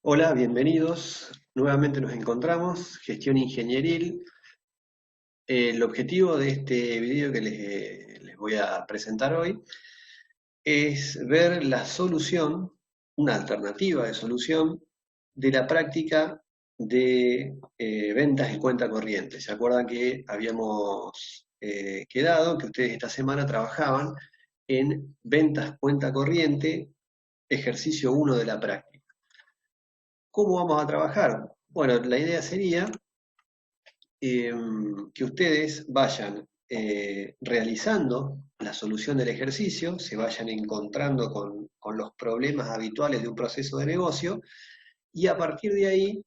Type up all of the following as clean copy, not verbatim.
Hola, bienvenidos. Nuevamente nos encontramos, Gestión Ingenieril. El objetivo de este video que les voy a presentar hoy es ver la solución, una alternativa de solución de la práctica de ventas en cuenta corriente. ¿Se acuerdan que habíamos quedado que ustedes esta semana trabajaban en ventas cuenta corriente, ejercicio 1 de la práctica? ¿Cómo vamos a trabajar? Bueno, la idea sería eh, que ustedes vayan realizando la solución del ejercicio, se vayan encontrando con los problemas habituales de un proceso de negocio y a partir de ahí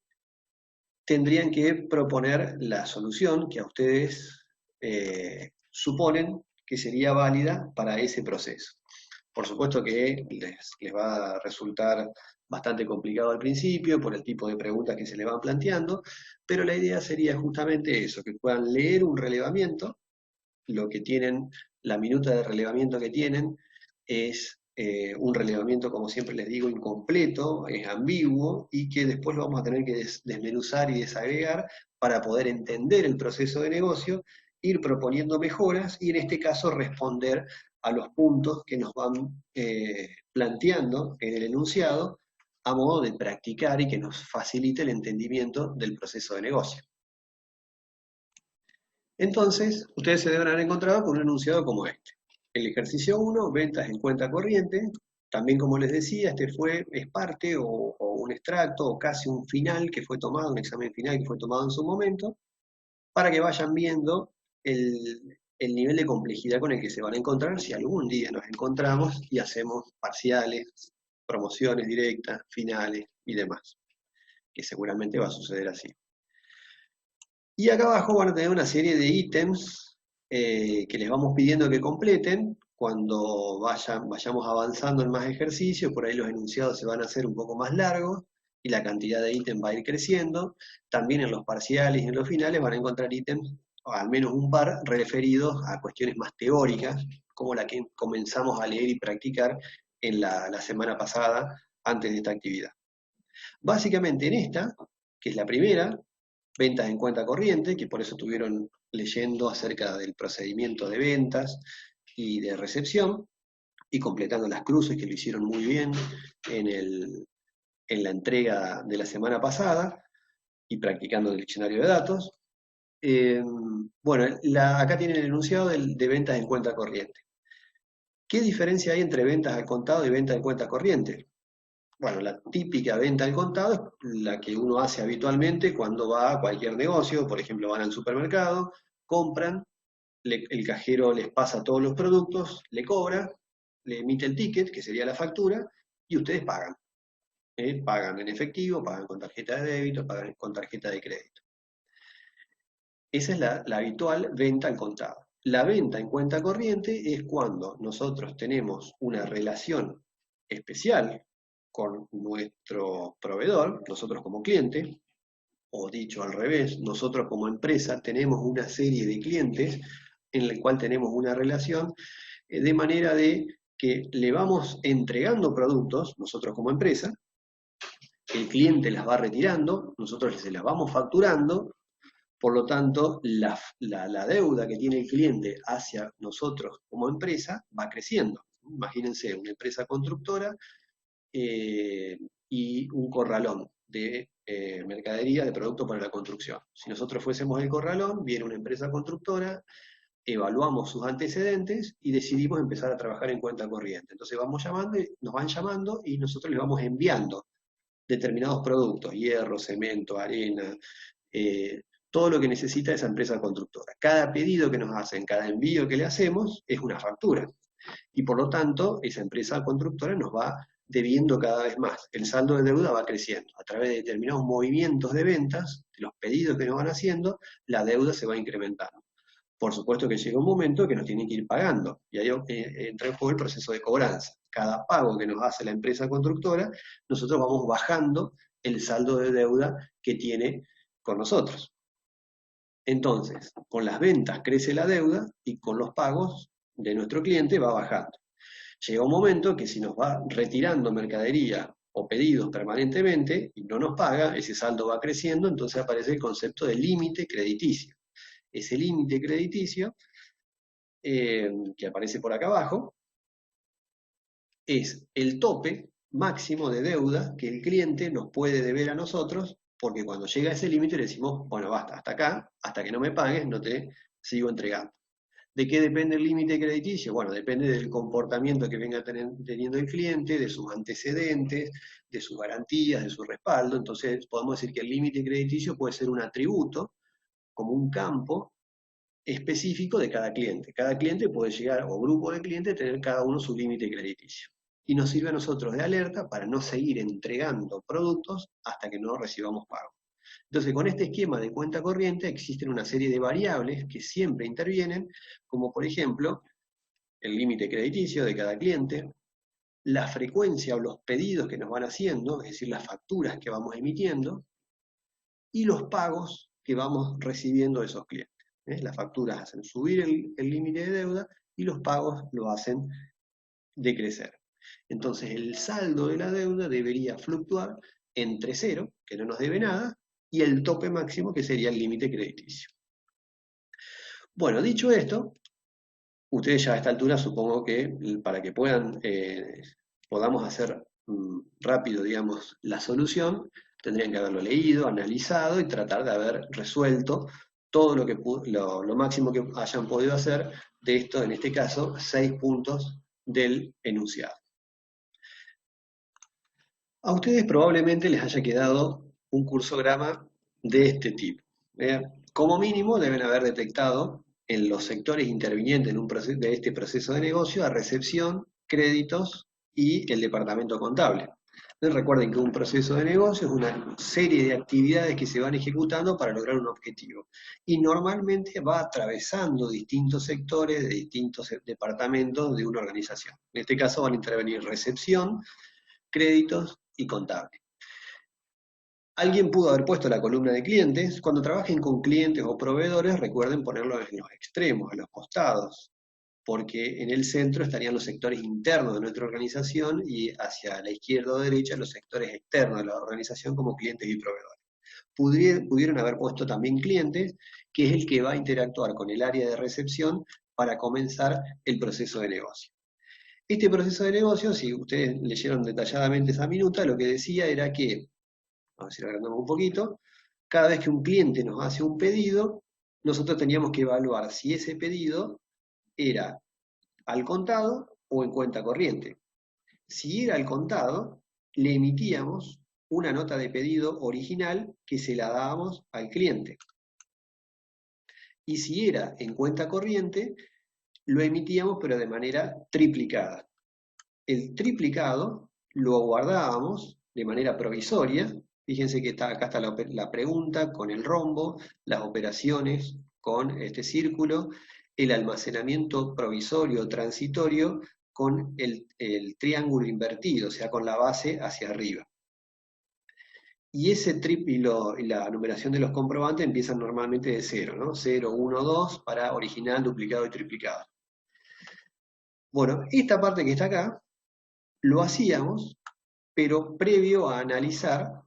tendrían que proponer la solución que a ustedes suponen que sería válida para ese proceso. Por supuesto que les va a resultar bastante complicado al principio por el tipo de preguntas que se le van planteando, pero la idea sería justamente eso, que puedan leer un relevamiento. Lo que tienen, la minuta de relevamiento que tienen es un relevamiento, como siempre les digo, incompleto, es ambiguo y que después lo vamos a tener que desmenuzar y desagregar para poder entender el proceso de negocio, ir proponiendo mejoras y en este caso responder a los puntos que nos van planteando en el enunciado a modo de practicar y que nos facilite el entendimiento del proceso de negocio. Entonces, ustedes se deben haber encontrado con un enunciado como este. El ejercicio 1, ventas en cuenta corriente. También, como les decía, es parte o un extracto o casi un final que fue tomado, un examen final que fue tomado en su momento, para que vayan viendo el nivel de complejidad con el que se van a encontrar si algún día nos encontramos y hacemos parciales, promociones directas, finales y demás, que seguramente va a suceder así. Y acá abajo van a tener una serie de ítems que les vamos pidiendo que completen cuando vayamos avanzando en más ejercicios. Por ahí los enunciados se van a hacer un poco más largos y la cantidad de ítems va a ir creciendo. También en los parciales y en los finales van a encontrar ítems, o al menos un par, referidos a cuestiones más teóricas, como la que comenzamos a leer y practicar en la semana pasada antes de esta actividad. Básicamente en esta, que es la primera, ventas en cuenta corriente, que por eso estuvieron leyendo acerca del procedimiento de ventas y de recepción, y completando las cruces, que lo hicieron muy bien en, en la entrega de la semana pasada, y practicando el diccionario de datos. Eh, bueno, acá tienen el enunciado de ventas en cuenta corriente. ¿Qué diferencia hay entre ventas al contado y ventas en cuenta corriente? Bueno, la típica venta al contado es la que uno hace habitualmente cuando va a cualquier negocio, por ejemplo, van al supermercado, compran, el cajero les pasa todos los productos, le cobra, le emite el ticket, que sería la factura, y ustedes pagan. Pagan en efectivo, pagan con tarjeta de débito, pagan con tarjeta de crédito. Esa es la habitual venta al contado. La venta en cuenta corriente es cuando nosotros tenemos una relación especial con nuestro proveedor, nosotros como cliente, o dicho al revés, nosotros como empresa tenemos una serie de clientes en la cual tenemos una relación de manera de que le vamos entregando productos, nosotros como empresa, el cliente las va retirando, nosotros se las vamos facturando, por lo tanto, la deuda que tiene el cliente hacia nosotros como empresa va creciendo. Imagínense una empresa constructora y un corralón de mercadería, de producto para la construcción. Si nosotros fuésemos el corralón, viene una empresa constructora, evaluamos sus antecedentes y decidimos empezar a trabajar en cuenta corriente. Entonces vamos llamando, nos van llamando y nosotros les vamos enviando determinados productos, hierro, cemento, arena, eh, todo lo que necesita esa empresa constructora. Cada pedido que nos hacen, cada envío que le hacemos es una factura. Y por lo tanto, esa empresa constructora nos va debiendo cada vez más. El saldo de deuda va creciendo. A través de determinados movimientos de ventas, de los pedidos que nos van haciendo, la deuda se va incrementando. Por supuesto que llega un momento que nos tienen que ir pagando, y ahí entra en juego el proceso de cobranza. Cada pago que nos hace la empresa constructora, nosotros vamos bajando el saldo de deuda que tiene con nosotros. Entonces, con las ventas crece la deuda y con los pagos de nuestro cliente va bajando. Llega un momento que si nos va retirando mercadería o pedidos permanentemente y no nos paga, ese saldo va creciendo, entonces aparece el concepto de límite crediticio. Ese límite crediticio, que aparece por acá abajo, es el tope máximo de deuda que el cliente nos puede deber a nosotros, porque cuando llega a ese límite le decimos, bueno, basta, hasta acá, hasta que no me pagues, no te sigo entregando. ¿De qué depende el límite crediticio? Bueno, depende del comportamiento que venga teniendo el cliente, de sus antecedentes, de sus garantías, de su respaldo. Entonces, podemos decir que el límite crediticio puede ser un atributo, como un campo específico de cada cliente. Cada cliente puede llegar, o grupo de clientes, tener cada uno su límite crediticio. Y nos sirve a nosotros de alerta para no seguir entregando productos hasta que no recibamos pago. Entonces, con este esquema de cuenta corriente existen una serie de variables que siempre intervienen, como por ejemplo el límite crediticio de cada cliente, la frecuencia o los pedidos que nos van haciendo, es decir, las facturas que vamos emitiendo, y los pagos que vamos recibiendo de esos clientes. Las facturas hacen subir el límite de deuda y los pagos lo hacen decrecer. Entonces, el saldo de la deuda debería fluctuar entre cero, que no nos debe nada, y el tope máximo, que sería el límite crediticio. Bueno, dicho esto, ustedes ya a esta altura supongo que para que podamos hacer rápido, digamos, la solución, tendrían que haberlo leído, analizado y tratar de haber resuelto todo lo máximo que hayan podido hacer de esto, en este caso, 6 puntos del enunciado. A ustedes probablemente les haya quedado un cursograma de este tipo. Como mínimo deben haber detectado en los sectores intervinientes de este proceso de negocio a recepción, créditos y el departamento contable. Entonces recuerden que un proceso de negocio es una serie de actividades que se van ejecutando para lograr un objetivo. Y normalmente va atravesando distintos sectores de distintos departamentos de una organización. En este caso van a intervenir recepción, créditos y contable. Alguien pudo haber puesto la columna de clientes. Cuando trabajen con clientes o proveedores, recuerden ponerlo en los extremos, en los costados, porque en el centro estarían los sectores internos de nuestra organización y hacia la izquierda o derecha los sectores externos de la organización como clientes y proveedores. Pudieron haber puesto también clientes, que es el que va a interactuar con el área de recepción para comenzar el proceso de negocio. Este proceso de negocio, si ustedes leyeron detalladamente esa minuta, lo que decía era que, vamos a ir agrandando un poquito, cada vez que un cliente nos hace un pedido, nosotros teníamos que evaluar si ese pedido era al contado o en cuenta corriente. Si era al contado, le emitíamos una nota de pedido original que se la dábamos al cliente. Y si era en cuenta corriente, lo emitíamos pero de manera triplicada. El triplicado lo guardábamos de manera provisoria. Fíjense que acá está la pregunta con el rombo, las operaciones con este círculo, el almacenamiento provisorio transitorio con el triángulo invertido, o sea, con la base hacia arriba. Y ese y la numeración de los comprobantes empiezan normalmente de 0, ¿no? 0, 1, 2 para original, duplicado y triplicado. Bueno, esta parte que está acá lo hacíamos, pero previo a analizar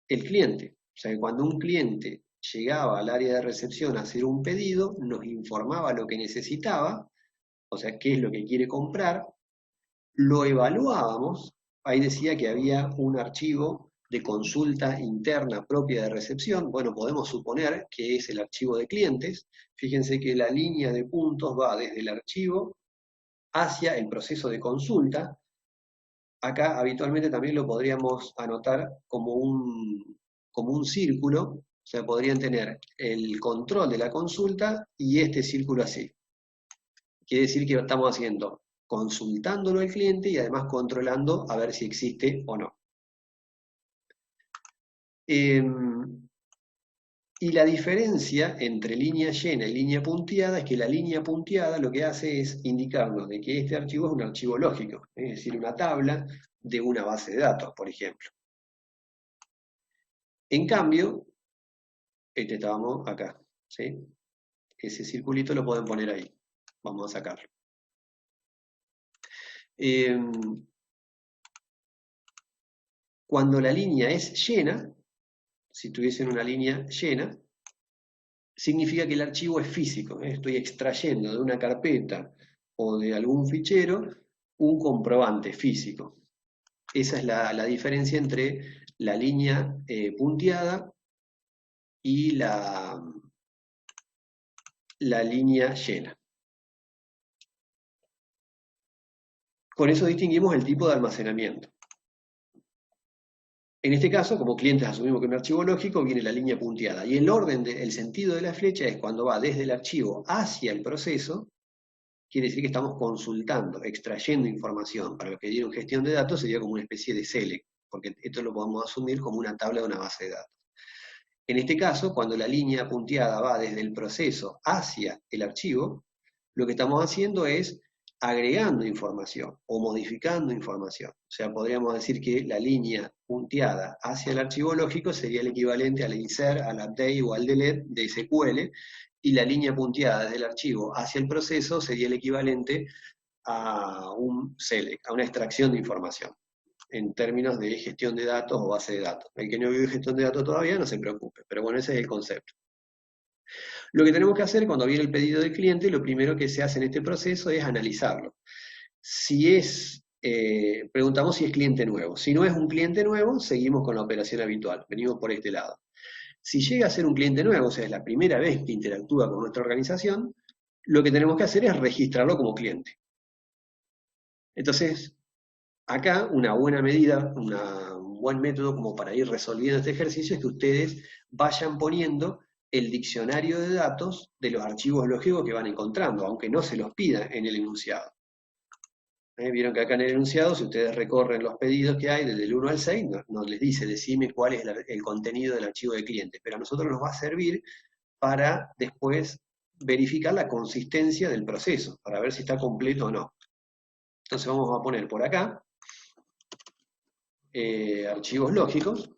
el cliente. O sea, que cuando un cliente llegaba al área de recepción a hacer un pedido, nos informaba lo que necesitaba, o sea, qué es lo que quiere comprar, lo evaluábamos, ahí decía que había un archivo de consulta interna propia de recepción, bueno, podemos suponer que es el archivo de clientes, fíjense que la línea de puntos va desde el archivo hacia el proceso de consulta. Acá habitualmente también lo podríamos anotar como un círculo, o sea, podrían tener el control de la consulta y este círculo así. Quiere decir que estamos haciendo, consultándolo al cliente y además controlando a ver si existe o no. Y la diferencia entre línea llena y línea punteada es que la línea punteada lo que hace es indicarnos de que este archivo es un archivo lógico, es decir, una tabla de una base de datos, por ejemplo. En cambio, estábamos acá, ¿sí? Ese circulito lo pueden poner ahí. Vamos a sacarlo. Cuando la línea es llena, si tuviesen una línea llena, significa que el archivo es físico, ¿eh? Estoy extrayendo de una carpeta o de algún fichero un comprobante físico. Esa es la diferencia entre la línea punteada y la línea llena. Con eso distinguimos el tipo de almacenamiento. En este caso, como clientes asumimos que en un archivo lógico viene la línea punteada. Y el orden, el sentido de la flecha es cuando va desde el archivo hacia el proceso, quiere decir que estamos consultando, extrayendo información. Para los que dieron gestión de datos sería como una especie de select, porque esto lo podemos asumir como una tabla de una base de datos. En este caso, cuando la línea punteada va desde el proceso hacia el archivo, lo que estamos haciendo es agregando información o modificando información. O sea, podríamos decir que la línea punteada hacia el archivo lógico sería el equivalente al insert, al update o al delete de SQL, y la línea punteada desde el archivo hacia el proceso sería el equivalente a un select, a una extracción de información, en términos de gestión de datos o base de datos. El que no vive gestión de datos todavía no se preocupe, pero bueno, ese es el concepto. Lo que tenemos que hacer cuando viene el pedido del cliente, lo primero que se hace en este proceso es analizarlo. Si es, preguntamos si es cliente nuevo. Si no es un cliente nuevo, seguimos con la operación habitual, venimos por este lado. Si llega a ser un cliente nuevo, o sea, es la primera vez que interactúa con nuestra organización, lo que tenemos que hacer es registrarlo como cliente. Entonces, acá una buena medida, un buen método como para ir resolviendo este ejercicio es que ustedes vayan poniendo el diccionario de datos de los archivos lógicos que van encontrando, aunque no se los pida en el enunciado. Vieron que acá en el enunciado, si ustedes recorren los pedidos que hay desde el 1 al 6, no les dice, decime cuál es el contenido del archivo de cliente, pero a nosotros nos va a servir para después verificar la consistencia del proceso, para ver si está completo o no. Entonces vamos a poner por acá archivos lógicos,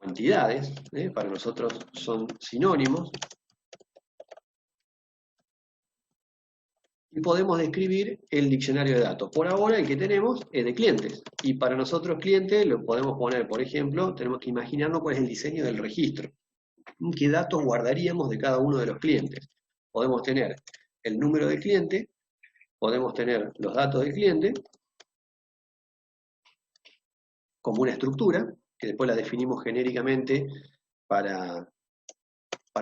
entidades, para nosotros son sinónimos, y podemos describir el diccionario de datos. Por ahora el que tenemos es de clientes, y para nosotros clientes lo podemos poner, por ejemplo, tenemos que imaginarnos cuál es el diseño del registro, qué datos guardaríamos de cada uno de los clientes. Podemos tener el número del cliente, podemos tener los datos del cliente, como una estructura, que después la definimos genéricamente para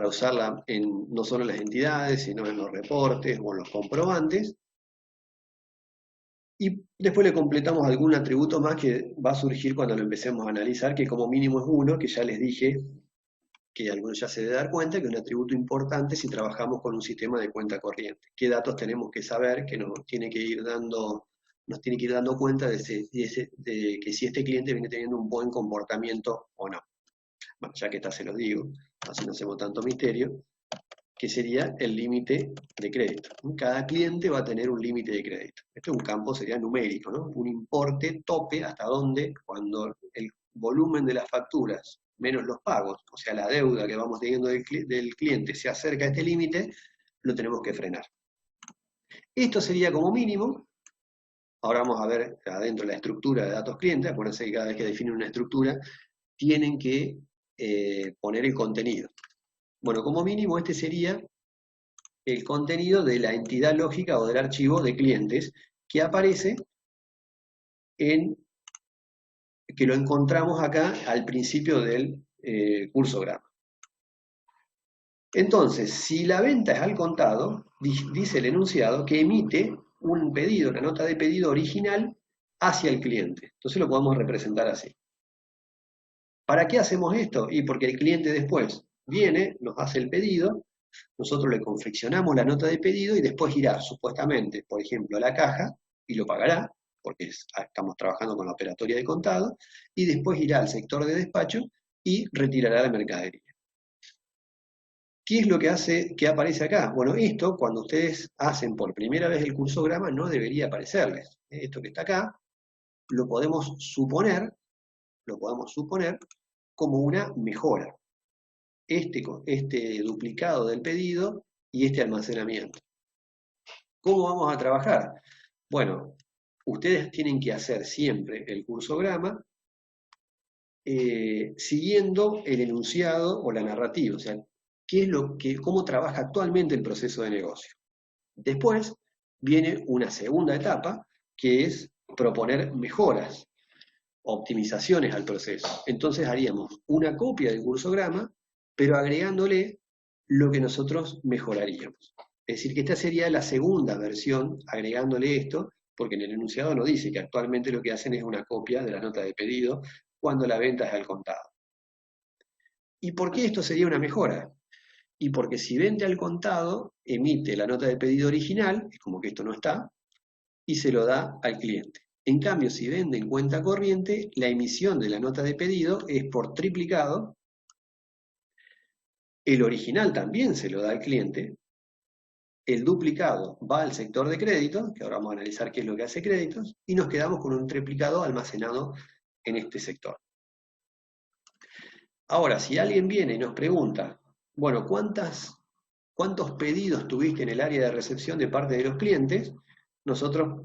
usarla no solo en las entidades, sino en los reportes o en los comprobantes. Y después le completamos algún atributo más que va a surgir cuando lo empecemos a analizar, que como mínimo es uno, que ya les dije, que algunos ya se deben dar cuenta, que es un atributo importante si trabajamos con un sistema de cuenta corriente. ¿Qué datos tenemos que saber que nos tiene que ir dando cuenta de que si este cliente viene teniendo un buen comportamiento o no? Bueno, ya que está se los digo, así no hacemos tanto misterio, que sería el límite de crédito. Cada cliente va a tener un límite de crédito. Este es un campo, sería numérico, ¿no? Un importe tope hasta donde, cuando el volumen de las facturas menos los pagos, o sea, la deuda que vamos teniendo del cliente se acerca a este límite, lo tenemos que frenar. Esto sería como mínimo. Ahora vamos a ver adentro la estructura de datos clientes. Acuérdense que cada vez que definen una estructura, tienen que poner el contenido. Bueno, como mínimo este sería el contenido de la entidad lógica o del archivo de clientes que aparece que lo encontramos acá al principio del cursograma. Entonces, si la venta es al contado, dice el enunciado que emite un pedido, una nota de pedido original hacia el cliente. Entonces lo podemos representar así. ¿Para qué hacemos esto? Y porque el cliente después viene, nos hace el pedido, nosotros le confeccionamos la nota de pedido y después irá supuestamente, por ejemplo, a la caja y lo pagará, porque estamos trabajando con la operatoria de contado, y después irá al sector de despacho y retirará la mercadería. ¿Qué es lo que aparece acá? Bueno, esto, cuando ustedes hacen por primera vez el cursograma, no debería aparecerles. Esto que está acá, lo podemos suponer como una mejora. Este duplicado del pedido y este almacenamiento. ¿Cómo vamos a trabajar? Bueno, ustedes tienen que hacer siempre el cursograma siguiendo el enunciado o la narrativa, o sea, cómo trabaja actualmente el proceso de negocio. Después viene una segunda etapa, que es proponer mejoras, optimizaciones al proceso. Entonces haríamos una copia del cursograma, pero agregándole lo que nosotros mejoraríamos. Es decir, que esta sería la segunda versión, agregándole esto, porque en el enunciado no dice que actualmente lo que hacen es una copia de la nota de pedido cuando la venta es al contado. ¿Y por qué esto sería una mejora? Y porque si vende al contado, emite la nota de pedido original, es como que esto no está, y se lo da al cliente. En cambio, si vende en cuenta corriente, la emisión de la nota de pedido es por triplicado, el original también se lo da al cliente, el duplicado va al sector de créditos, que ahora vamos a analizar qué es lo que hace créditos, y nos quedamos con un triplicado almacenado en este sector. Ahora, si alguien viene y nos pregunta, bueno, ¿cuántos pedidos tuviste en el área de recepción de parte de los clientes? Nosotros,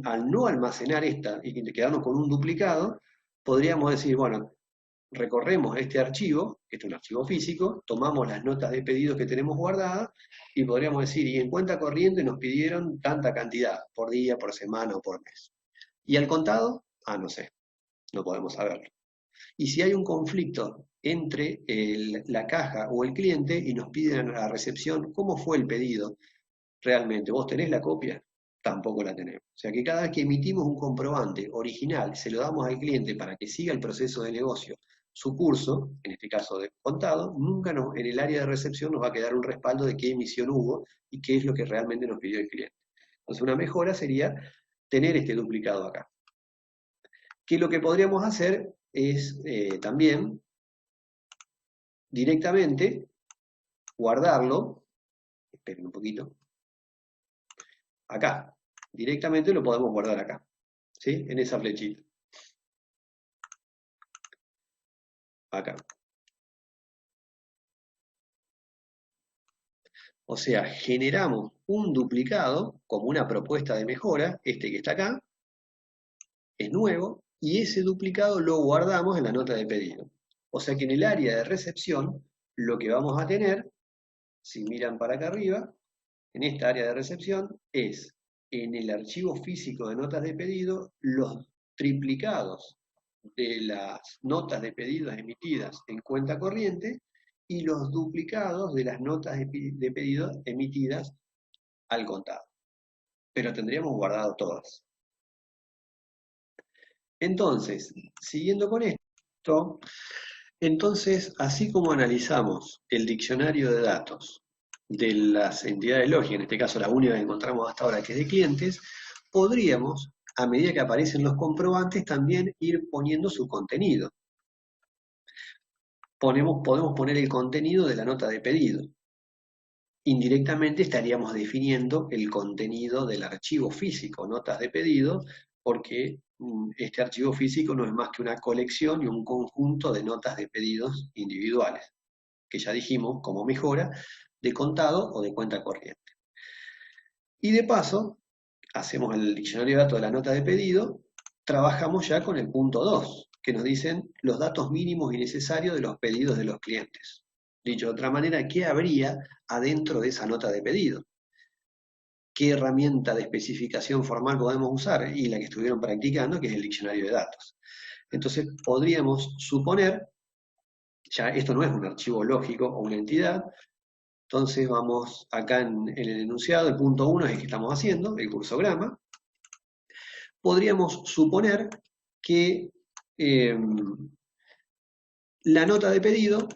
al no almacenar esta y quedarnos con un duplicado, podríamos decir, bueno, recorremos este archivo, que es un archivo físico, tomamos las notas de pedidos que tenemos guardadas y podríamos decir, y en cuenta corriente nos pidieron tanta cantidad, por día, por semana o por mes. ¿Y al contado? Ah, no sé, no podemos saberlo. Y si hay un conflicto entre la caja o el cliente y nos piden a la recepción cómo fue el pedido realmente, ¿vos tenés la copia? Tampoco la tenemos. O sea que cada vez que emitimos un comprobante original, se lo damos al cliente para que siga el proceso de negocio, su curso, en este caso de contado, nunca en el área de recepción nos va a quedar un respaldo de qué emisión hubo y qué es lo que realmente nos pidió el cliente. Entonces una mejora sería tener este duplicado acá. Que lo que podríamos hacer es también directamente guardarlo, esperen un poquito, acá, directamente lo podemos guardar acá, ¿sí? En esa flechita, acá. O sea, generamos un duplicado como una propuesta de mejora, este que está acá, es nuevo, y ese duplicado lo guardamos en la nota de pedido. O sea que en el área de recepción, lo que vamos a tener, si miran para acá arriba, en esta área de recepción, es en el archivo físico de notas de pedido los triplicados de las notas de pedidos emitidas en cuenta corriente y los duplicados de las notas de pedido emitidas al contado. Pero tendríamos guardado todas. Entonces, siguiendo con esto, entonces, así como analizamos el diccionario de datos de las entidades lógicas, en este caso la única que encontramos hasta ahora que es de clientes, podríamos, a medida que aparecen los comprobantes, también ir poniendo su contenido. Podemos poner el contenido de la nota de pedido. Indirectamente estaríamos definiendo el contenido del archivo físico, notas de pedido, porque este archivo físico no es más que una colección y un conjunto de notas de pedidos individuales, que ya dijimos como mejora de contado o de cuenta corriente. Y de paso, hacemos el diccionario de datos de la nota de pedido, trabajamos ya con el punto 2, que nos dicen los datos mínimos y necesarios de los pedidos de los clientes. Dicho de otra manera, ¿qué habría adentro de esa nota de pedido? ¿Qué herramienta de especificación formal podemos usar? Y la que estuvieron practicando, que es el diccionario de datos. Entonces, podríamos suponer, ya esto no es un archivo lógico o una entidad, entonces vamos acá en el enunciado, el punto 1 es el que estamos haciendo, el cursograma. Podríamos suponer que la nota de pedido,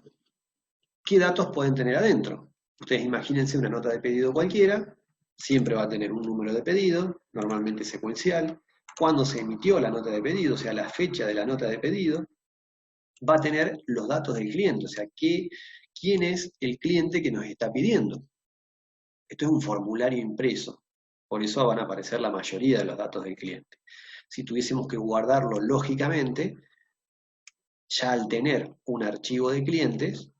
¿qué datos pueden tener adentro? Ustedes imagínense una nota de pedido cualquiera, siempre va a tener un número de pedido, normalmente secuencial. Cuando se emitió la nota de pedido, o sea, la fecha de la nota de pedido, va a tener los datos del cliente, o sea, quién es el cliente que nos está pidiendo. Esto es un formulario impreso, por eso van a aparecer la mayoría de los datos del cliente. Si tuviésemos que guardarlo lógicamente, ya al tener un archivo de clientes,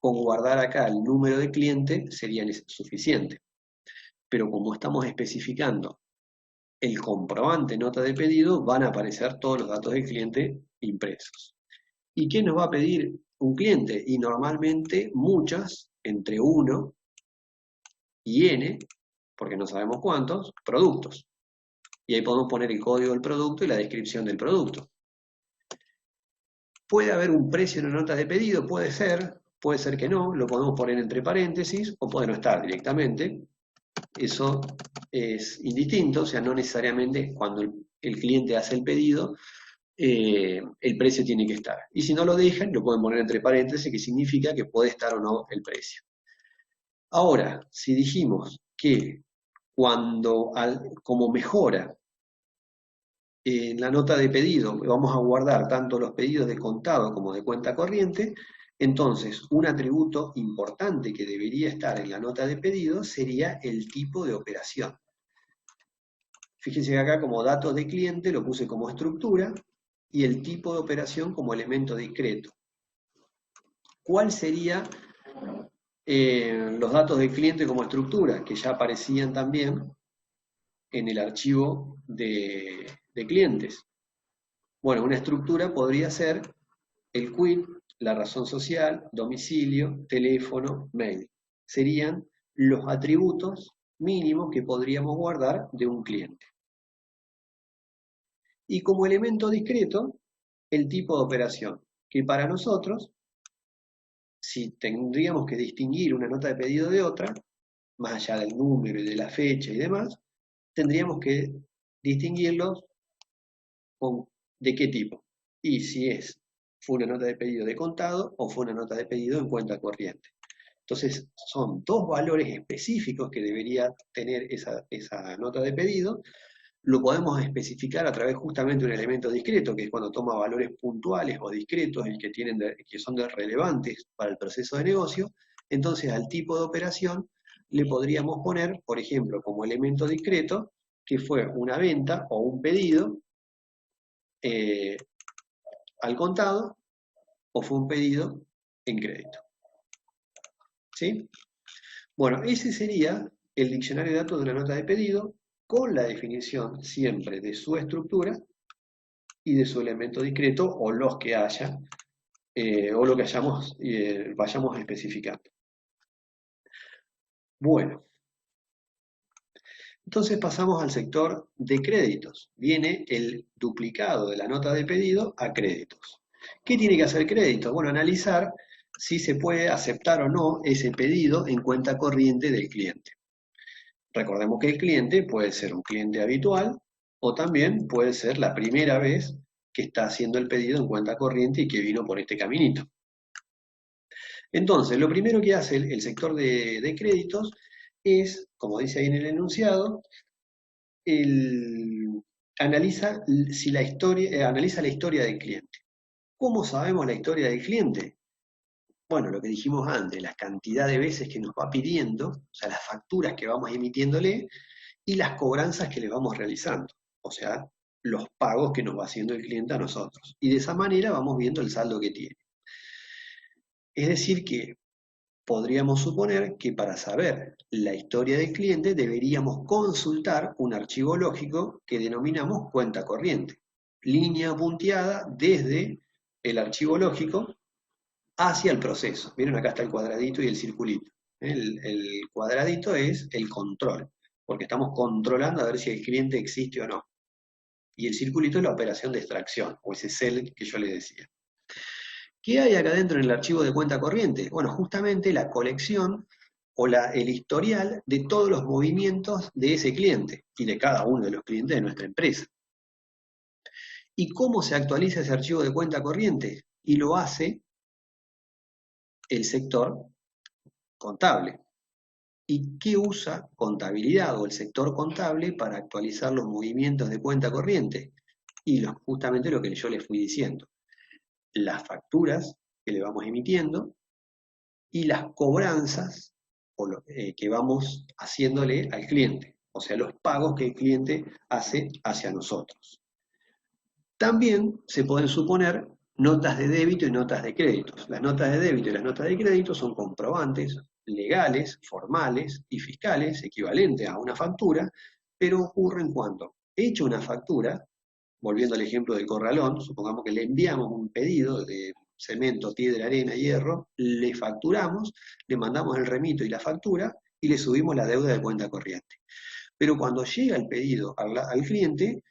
con guardar acá el número de cliente sería suficiente. Pero como estamos especificando el comprobante nota de pedido van a aparecer todos los datos del cliente impresos. ¿Y qué nos va a pedir un cliente? Y normalmente muchas, entre 1 y n, porque no sabemos cuántos, productos. Y ahí podemos poner el código del producto y la descripción del producto. Puede haber un precio en la nota de pedido, puede ser que no, lo podemos poner entre paréntesis o puede no estar directamente. Eso es indistinto, o sea, no necesariamente cuando el cliente hace el pedido, el precio tiene que estar. Y si no lo dejan, lo pueden poner entre paréntesis, que significa que puede estar o no el precio. Ahora, si dijimos que como mejora en la nota de pedido vamos a guardar tanto los pedidos de contado como de cuenta corriente, entonces un atributo importante que debería estar en la nota de pedido sería el tipo de operación. Fíjense que acá como datos de cliente lo puse como estructura y el tipo de operación como elemento discreto. ¿Cuál sería los datos de cliente como estructura? Que ya aparecían también en el archivo de clientes. Bueno, una estructura podría ser el quit, la razón social, domicilio, teléfono, mail. Serían los atributos mínimos que podríamos guardar de un cliente. Y como elemento discreto, el tipo de operación, que para nosotros, si tendríamos que distinguir una nota de pedido de otra, más allá del número y de la fecha y demás, tendríamos que distinguirlos de qué tipo. Y si fue una nota de pedido de contado o fue una nota de pedido en cuenta corriente. Entonces, son dos valores específicos que debería tener esa nota de pedido. Lo podemos especificar a través justamente de un elemento discreto, que es cuando toma valores puntuales o discretos y que son relevantes para el proceso de negocio. Entonces, al tipo de operación le podríamos poner, por ejemplo, como elemento discreto, que fue una venta o un pedido al contado o fue un pedido en crédito. ¿Sí? Bueno, ese sería el diccionario de datos de una nota de pedido con la definición siempre de su estructura y de su elemento discreto o los que haya o lo que vayamos especificando. Bueno, entonces pasamos al sector de créditos. Viene el duplicado de la nota de pedido a créditos. ¿Qué tiene que hacer crédito? Bueno, analizar si se puede aceptar o no ese pedido en cuenta corriente del cliente. Recordemos que el cliente puede ser un cliente habitual o también puede ser la primera vez que está haciendo el pedido en cuenta corriente y que vino por este caminito. Entonces, lo primero que hace el sector de créditos es, como dice ahí en el enunciado, analiza la historia del cliente. ¿Cómo sabemos la historia del cliente? Bueno, lo que dijimos antes, la cantidad de veces que nos va pidiendo, o sea, las facturas que vamos emitiéndole y las cobranzas que le vamos realizando, o sea, los pagos que nos va haciendo el cliente a nosotros. Y de esa manera vamos viendo el saldo que tiene. Es decir que podríamos suponer que para saber la historia del cliente deberíamos consultar un archivo lógico que denominamos cuenta corriente. Línea punteada desde el archivo lógico hacia el proceso. Miren, acá está el cuadradito y el circulito. El cuadradito es el control, porque estamos controlando a ver si el cliente existe o no. Y el circulito es la operación de extracción, o ese cell que yo le decía. ¿Qué hay acá dentro en el archivo de cuenta corriente? Bueno, justamente la colección o el historial de todos los movimientos de ese cliente y de cada uno de los clientes de nuestra empresa. ¿Y cómo se actualiza ese archivo de cuenta corriente? Y lo hace el sector contable. ¿Y qué usa contabilidad o el sector contable para actualizar los movimientos de cuenta corriente? Y justamente lo que yo les fui diciendo. Las facturas que le vamos emitiendo y las cobranzas que vamos haciéndole al cliente, o sea, los pagos que el cliente hace hacia nosotros. También se pueden suponer notas de débito y notas de créditos. Las notas de débito y las notas de crédito son comprobantes legales, formales y fiscales equivalentes a una factura, pero ocurren cuando hecho una factura, volviendo al ejemplo del corralón, supongamos que le enviamos un pedido de cemento, piedra, arena, hierro, le facturamos, le mandamos el remito y la factura y le subimos la deuda de cuenta corriente. Pero cuando llega el pedido al cliente,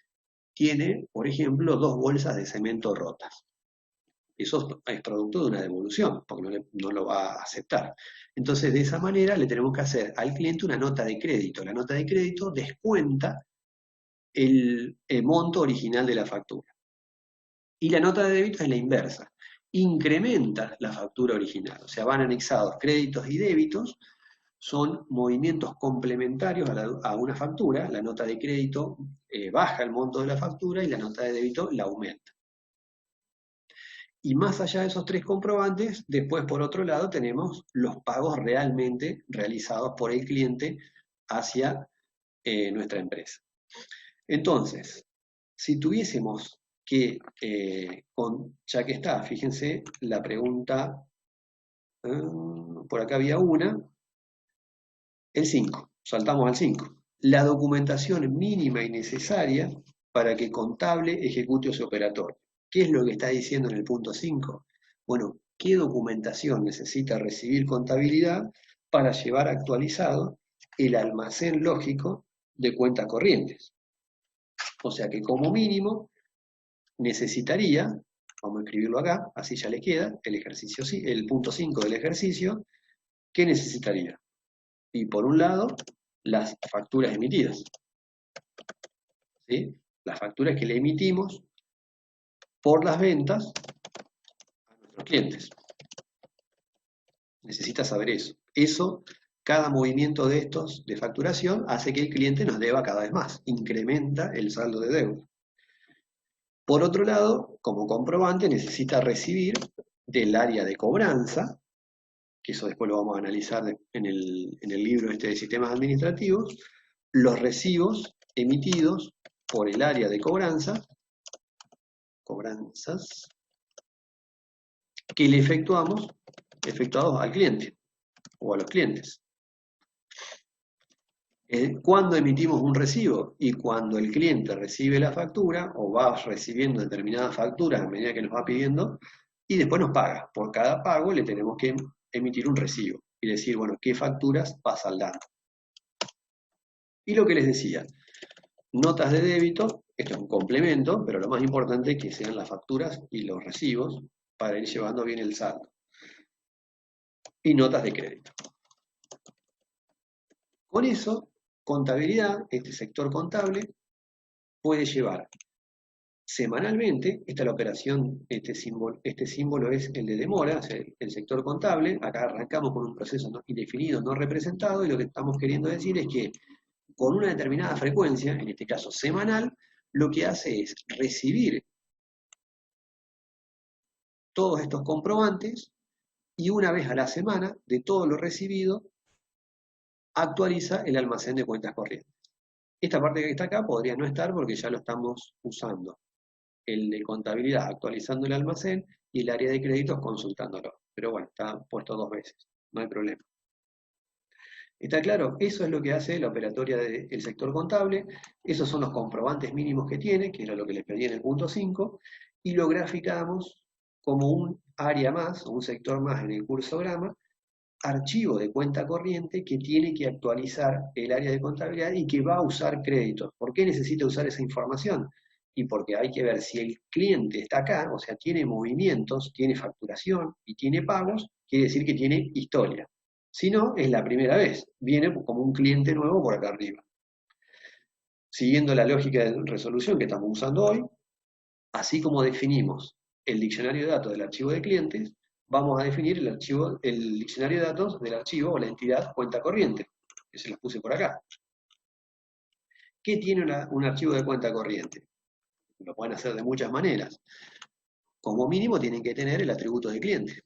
tiene, por ejemplo, 2 bolsas de cemento rotas. Eso es producto de una devolución, porque no lo va a aceptar. Entonces, de esa manera le tenemos que hacer al cliente una nota de crédito. La nota de crédito descuenta el monto original de la factura. Y la nota de débito es la inversa. Incrementa la factura original. O sea, van anexados créditos y débitos, son movimientos complementarios a una factura. La nota de crédito baja el monto de la factura y la nota de débito la aumenta. Y más allá de esos 3 comprobantes, después por otro lado tenemos los pagos realmente realizados por el cliente hacia nuestra empresa. Entonces, si tuviésemos que, ya que está, fíjense la pregunta, por acá había una, el 5, saltamos al 5. La documentación mínima y necesaria para que contable ejecute ese operatorio. ¿Qué es lo que está diciendo en el punto 5? Bueno, ¿qué documentación necesita recibir contabilidad para llevar actualizado el almacén lógico de cuentas corrientes? O sea que como mínimo necesitaría, vamos a escribirlo acá, así ya le queda, el ejercicio, el punto 5 del ejercicio, ¿qué necesitaría? Y por un lado, las facturas emitidas. ¿Sí? Las facturas que le emitimos por las ventas a nuestros clientes. Necesita saber eso. Eso, cada movimiento de estos de facturación hace que el cliente nos deba cada vez más, incrementa el saldo de deuda. Por otro lado, como comprobante, necesita recibir del área de cobranza, que eso después lo vamos a analizar en el libro de sistemas administrativos, los recibos emitidos por el área de cobranzas, que le efectuados al cliente o a los clientes. ¿Cuándo emitimos un recibo? Y cuando el cliente recibe la factura o va recibiendo determinadas facturas a medida que nos va pidiendo y después nos paga. Por cada pago le tenemos que emitir un recibo y decir, bueno, qué facturas va saldando. Y lo que les decía, notas de débito, esto es un complemento, pero lo más importante es que sean las facturas y los recibos para ir llevando bien el saldo. Y notas de crédito. Con eso, contabilidad, este sector contable, puede llevar semanalmente, esta es la operación, este símbolo es el de demora, o sea, el sector contable, acá arrancamos con un proceso indefinido, no representado, y lo que estamos queriendo decir es que con una determinada frecuencia, en este caso semanal, lo que hace es recibir todos estos comprobantes y una vez a la semana, de todo lo recibido, actualiza el almacén de cuentas corrientes. Esta parte que está acá podría no estar porque ya lo estamos usando. El de contabilidad actualizando el almacén y el área de créditos consultándolo. Pero bueno, está puesto 2 veces, no hay problema. ¿Está claro? Eso es lo que hace la operatoria del sector contable. Esos son los comprobantes mínimos que tiene, que era lo que les pedí en el punto 5, y lo graficamos como un área más, o un sector más en el cursograma, archivo de cuenta corriente que tiene que actualizar el área de contabilidad y que va a usar créditos. ¿Por qué necesita usar esa información? Y porque hay que ver si el cliente está acá, o sea, tiene movimientos, tiene facturación y tiene pagos, quiere decir que tiene historia. Si no, es la primera vez, viene como un cliente nuevo por acá arriba. Siguiendo la lógica de resolución que estamos usando hoy, así como definimos el diccionario de datos del archivo de clientes, vamos a definir el diccionario de datos del archivo o la entidad cuenta corriente, que se los puse por acá. ¿Qué tiene un archivo de cuenta corriente? Lo pueden hacer de muchas maneras. Como mínimo tienen que tener el atributo de cliente,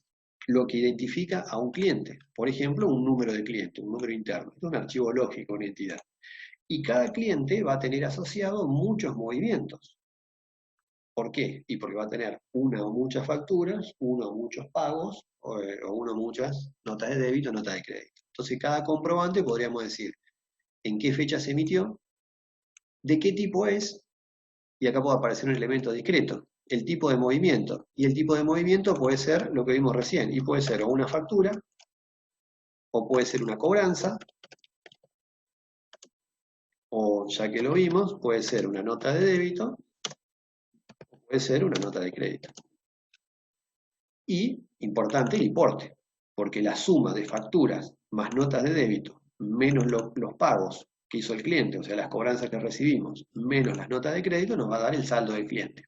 lo que identifica a un cliente. Por ejemplo, un número de cliente, un número interno. Es un archivo lógico, una entidad. Y cada cliente va a tener asociado muchos movimientos. ¿Por qué? Y porque va a tener una o muchas facturas, uno o muchos pagos, o uno o muchas notas de débito, notas de crédito. Entonces, cada comprobante podríamos decir en qué fecha se emitió, de qué tipo es, y acá puede aparecer un elemento discreto, el tipo de movimiento. Y el tipo de movimiento puede ser lo que vimos recién, y puede ser o una factura, o puede ser una cobranza, o ya que lo vimos, puede ser una nota de débito, o puede ser una nota de crédito. Y, importante, el importe, porque la suma de facturas más notas de débito, menos los pagos que hizo el cliente, o sea, las cobranzas que recibimos, menos las notas de crédito, nos va a dar el saldo del cliente.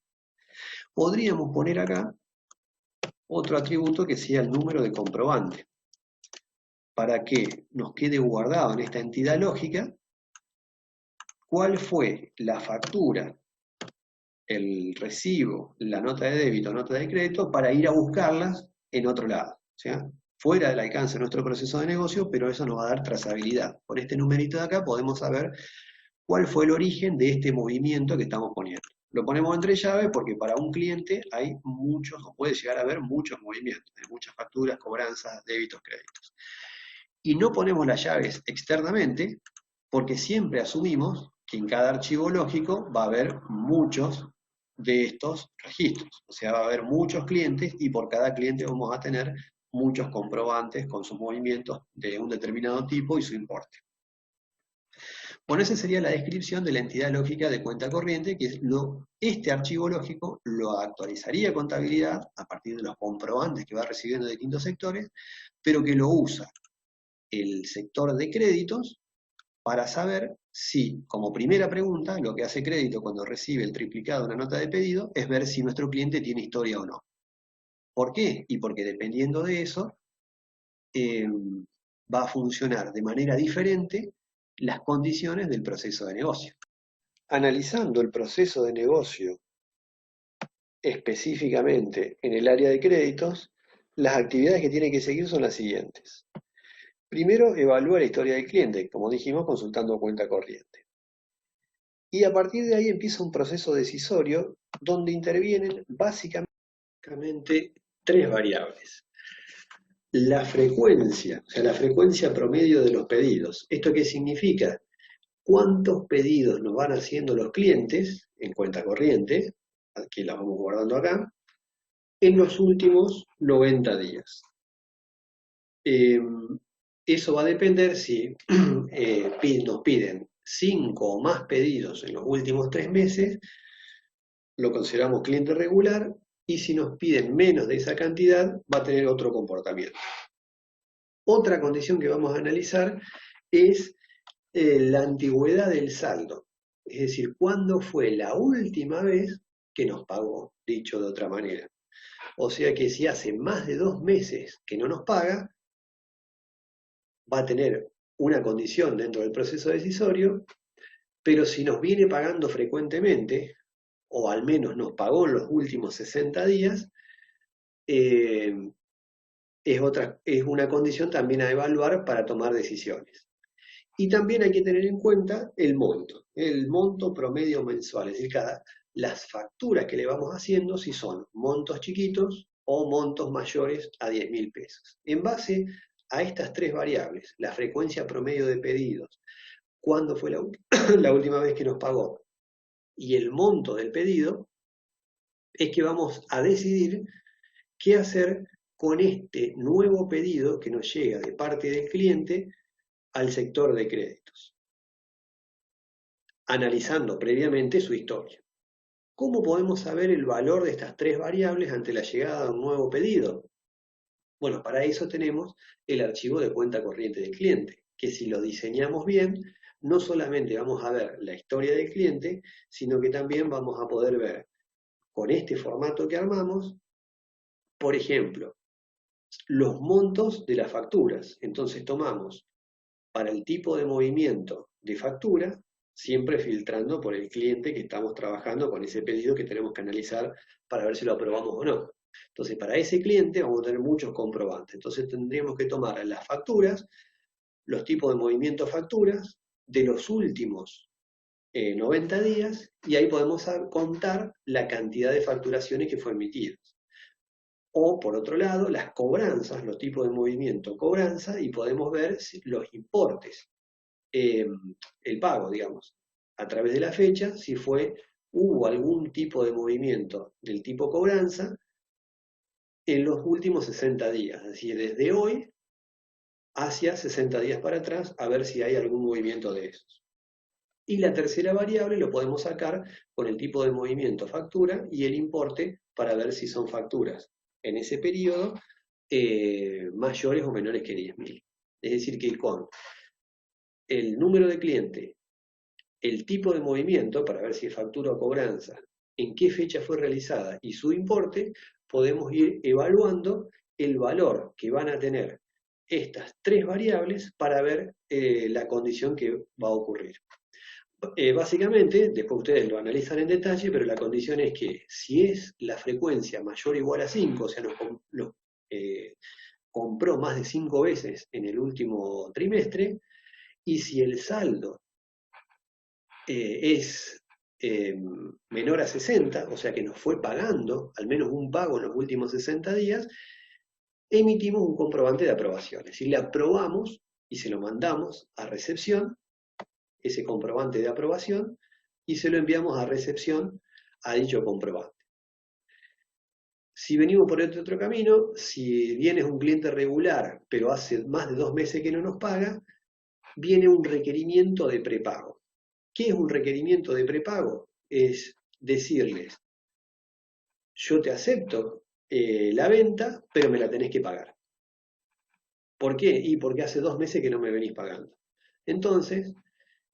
Podríamos poner acá otro atributo que sea el número de comprobante, para que nos quede guardado en esta entidad lógica cuál fue la factura, el recibo, la nota de débito, nota de crédito, para ir a buscarlas en otro lado. O sea, fuera del alcance de nuestro proceso de negocio, pero eso nos va a dar trazabilidad. Con este numerito de acá podemos saber cuál fue el origen de este movimiento que estamos poniendo. Lo ponemos entre llaves porque para un cliente hay muchos, o puede llegar a haber muchos movimientos, de muchas facturas, cobranzas, débitos, créditos. Y no ponemos las llaves externamente porque siempre asumimos que en cada archivo lógico va a haber muchos de estos registros. O sea, va a haber muchos clientes y por cada cliente vamos a tener muchos comprobantes con sus movimientos de un determinado tipo y su importe. Bueno, esa sería la descripción de la entidad lógica de cuenta corriente, que es este archivo lógico lo actualizaría contabilidad a partir de los comprobantes que va recibiendo de distintos sectores, pero que lo usa el sector de créditos para saber si, como primera pregunta, lo que hace crédito cuando recibe el triplicado de una nota de pedido es ver si nuestro cliente tiene historia o no. ¿Por qué? Y porque dependiendo de eso, va a funcionar de manera diferente las condiciones del proceso de negocio. Analizando el proceso de negocio específicamente en el área de créditos, las actividades que tiene que seguir son las siguientes. Primero, evalúa la historia del cliente, como dijimos, consultando cuenta corriente. Y a partir de ahí empieza un proceso decisorio donde intervienen básicamente tres variables. La frecuencia, o sea, la frecuencia promedio de los pedidos. ¿Esto qué significa? ¿Cuántos pedidos nos van haciendo los clientes en cuenta corriente? Aquí la vamos guardando acá, en los últimos 90 días. Eso va a depender si nos piden 5 o más pedidos en los últimos 3 meses, lo consideramos cliente regular, y si nos piden menos de esa cantidad, va a tener otro comportamiento. Otra condición que vamos a analizar es la antigüedad del saldo, es decir, ¿cuándo fue la última vez que nos pagó? Dicho de otra manera. O sea que si hace más de 2 meses que no nos paga, va a tener una condición dentro del proceso decisorio, pero si nos viene pagando frecuentemente, o al menos nos pagó en los últimos 60 días, es una condición también a evaluar para tomar decisiones. Y también hay que tener en cuenta el monto promedio mensual, es decir, las facturas que le vamos haciendo, si son montos chiquitos o montos mayores a 10.000 pesos. En base a estas tres variables, la frecuencia promedio de pedidos, cuándo fue la última vez que nos pagó y el monto del pedido, es que vamos a decidir qué hacer con este nuevo pedido que nos llega de parte del cliente al sector de créditos, analizando previamente su historia. ¿Cómo podemos saber el valor de estas tres variables ante la llegada de un nuevo pedido? Bueno, para eso tenemos el archivo de cuenta corriente del cliente, que si lo diseñamos bien, no solamente vamos a ver la historia del cliente, sino que también vamos a poder ver con este formato que armamos, por ejemplo, los montos de las facturas. Entonces tomamos para el tipo de movimiento de factura, siempre filtrando por el cliente que estamos trabajando con ese pedido que tenemos que analizar para ver si lo aprobamos o no. Entonces, para ese cliente vamos a tener muchos comprobantes. Entonces, tendríamos que tomar las facturas, los tipos de movimiento facturas de los últimos 90 días y ahí podemos contar la cantidad de facturaciones que fue emitidas. O, por otro lado, las cobranzas, los tipos de movimiento cobranza, y podemos ver los importes, el pago, digamos. a través de la fecha si hubo algún tipo de movimiento del tipo cobranza en los últimos 60 días, es decir, desde hoy hacia 60 días para atrás, a ver si hay algún movimiento de esos. Y la tercera variable lo podemos sacar con el tipo de movimiento factura y el importe para ver si son facturas en ese periodo mayores o menores que 10.000. Es decir, que con el número de cliente, el tipo de movimiento para ver si es factura o cobranza, en qué fecha fue realizada y su importe, podemos ir evaluando el valor que van a tener estas tres variables para ver la condición que va a ocurrir. Básicamente, después ustedes lo analizan en detalle, pero la condición es que si es la frecuencia mayor o igual a 5, o sea, compró más de 5 veces en el último trimestre, y si el saldo es menor a 60, o sea que nos fue pagando al menos un pago en los últimos 60 días, emitimos un comprobante de aprobación. Es decir, le aprobamos y se lo mandamos a recepción, ese comprobante de aprobación, y se lo enviamos a recepción a dicho comprobante. Si venimos por este otro camino, si bien es un cliente regular, pero hace más de 2 meses que no nos paga, viene un requerimiento de prepago. ¿Qué es un requerimiento de prepago? Es decirles, yo te acepto la venta, pero me la tenés que pagar. ¿Por qué? Y porque hace 2 meses que no me venís pagando. Entonces,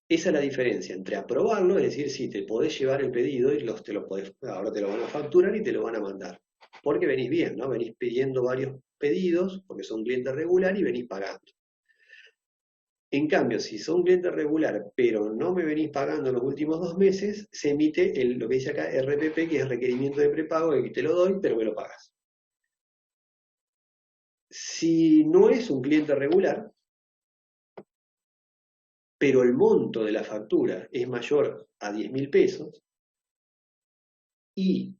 esa es la diferencia entre aprobarlo, es decir, si te podés llevar el pedido y ahora te lo van a facturar y te lo van a mandar. Porque venís bien, ¿no? Venís pidiendo varios pedidos, porque son clientes regular y venís pagando. En cambio, si son cliente regular, pero no me venís pagando en los últimos 2 meses, se emite lo que dice acá RPP, que es requerimiento de prepago, que te lo doy, pero me lo pagas. Si no es un cliente regular, pero el monto de la factura es mayor a 10.000 pesos, y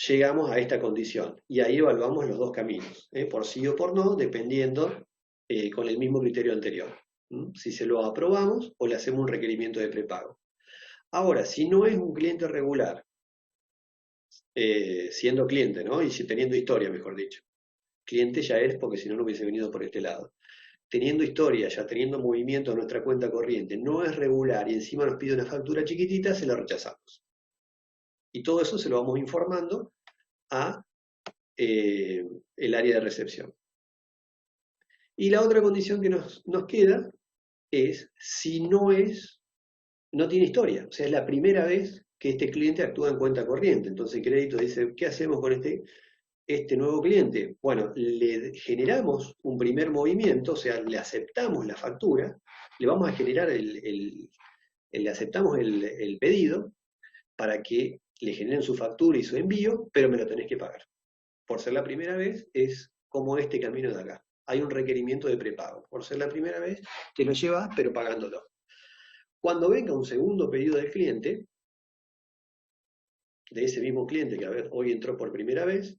llegamos a esta condición. Y ahí evaluamos los dos caminos, por sí o por no, dependiendo con el mismo criterio anterior. Si se lo aprobamos o le hacemos un requerimiento de prepago. Ahora, si no es un cliente regular, siendo cliente, ¿no? Y teniendo historia, mejor dicho. Cliente ya es porque si no, no hubiese venido por este lado. Teniendo historia, ya teniendo movimiento en nuestra cuenta corriente, no es regular y encima nos pide una factura chiquitita, se la rechazamos. Y todo eso se lo vamos informando a el área de recepción. Y la otra condición que nos queda es si no tiene historia, o sea, es la primera vez que este cliente actúa en cuenta corriente. Entonces crédito dice, ¿qué hacemos con este nuevo cliente? Bueno, le generamos un primer movimiento, o sea, le aceptamos la factura, le vamos a generar le aceptamos el pedido para que le generen su factura y su envío, pero me lo tenés que pagar. Por ser la primera vez, es como este camino de acá. Hay un requerimiento de prepago. Por ser la primera vez, te lo llevas, pero pagándolo. Cuando venga un segundo pedido del cliente, de ese mismo cliente que hoy entró por primera vez,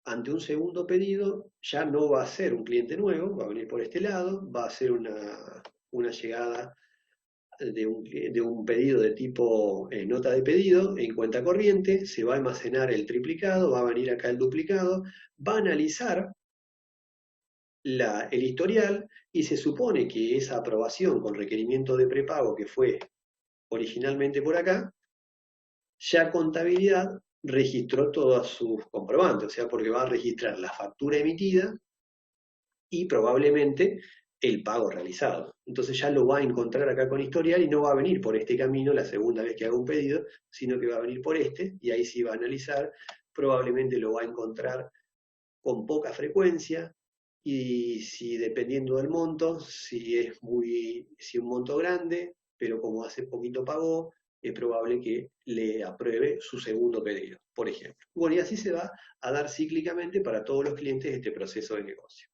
ante un segundo pedido ya no va a ser un cliente nuevo, va a venir por este lado, va a ser una llegada de un pedido de tipo nota de pedido en cuenta corriente, se va a almacenar el triplicado, va a venir acá el duplicado, va a analizar el historial y se supone que esa aprobación con requerimiento de prepago que fue originalmente por acá, ya contabilidad registró todos sus comprobantes, o sea, porque va a registrar la factura emitida y probablemente el pago realizado. Entonces ya lo va a encontrar acá con historial y no va a venir por este camino la segunda vez que haga un pedido, sino que va a venir por este y ahí sí va a analizar, probablemente lo va a encontrar con poca frecuencia y si dependiendo del monto, si un monto grande, pero como hace poquito pagó, es probable que le apruebe su segundo pedido, por ejemplo. Bueno, y así se va a dar cíclicamente para todos los clientes este proceso de negocio.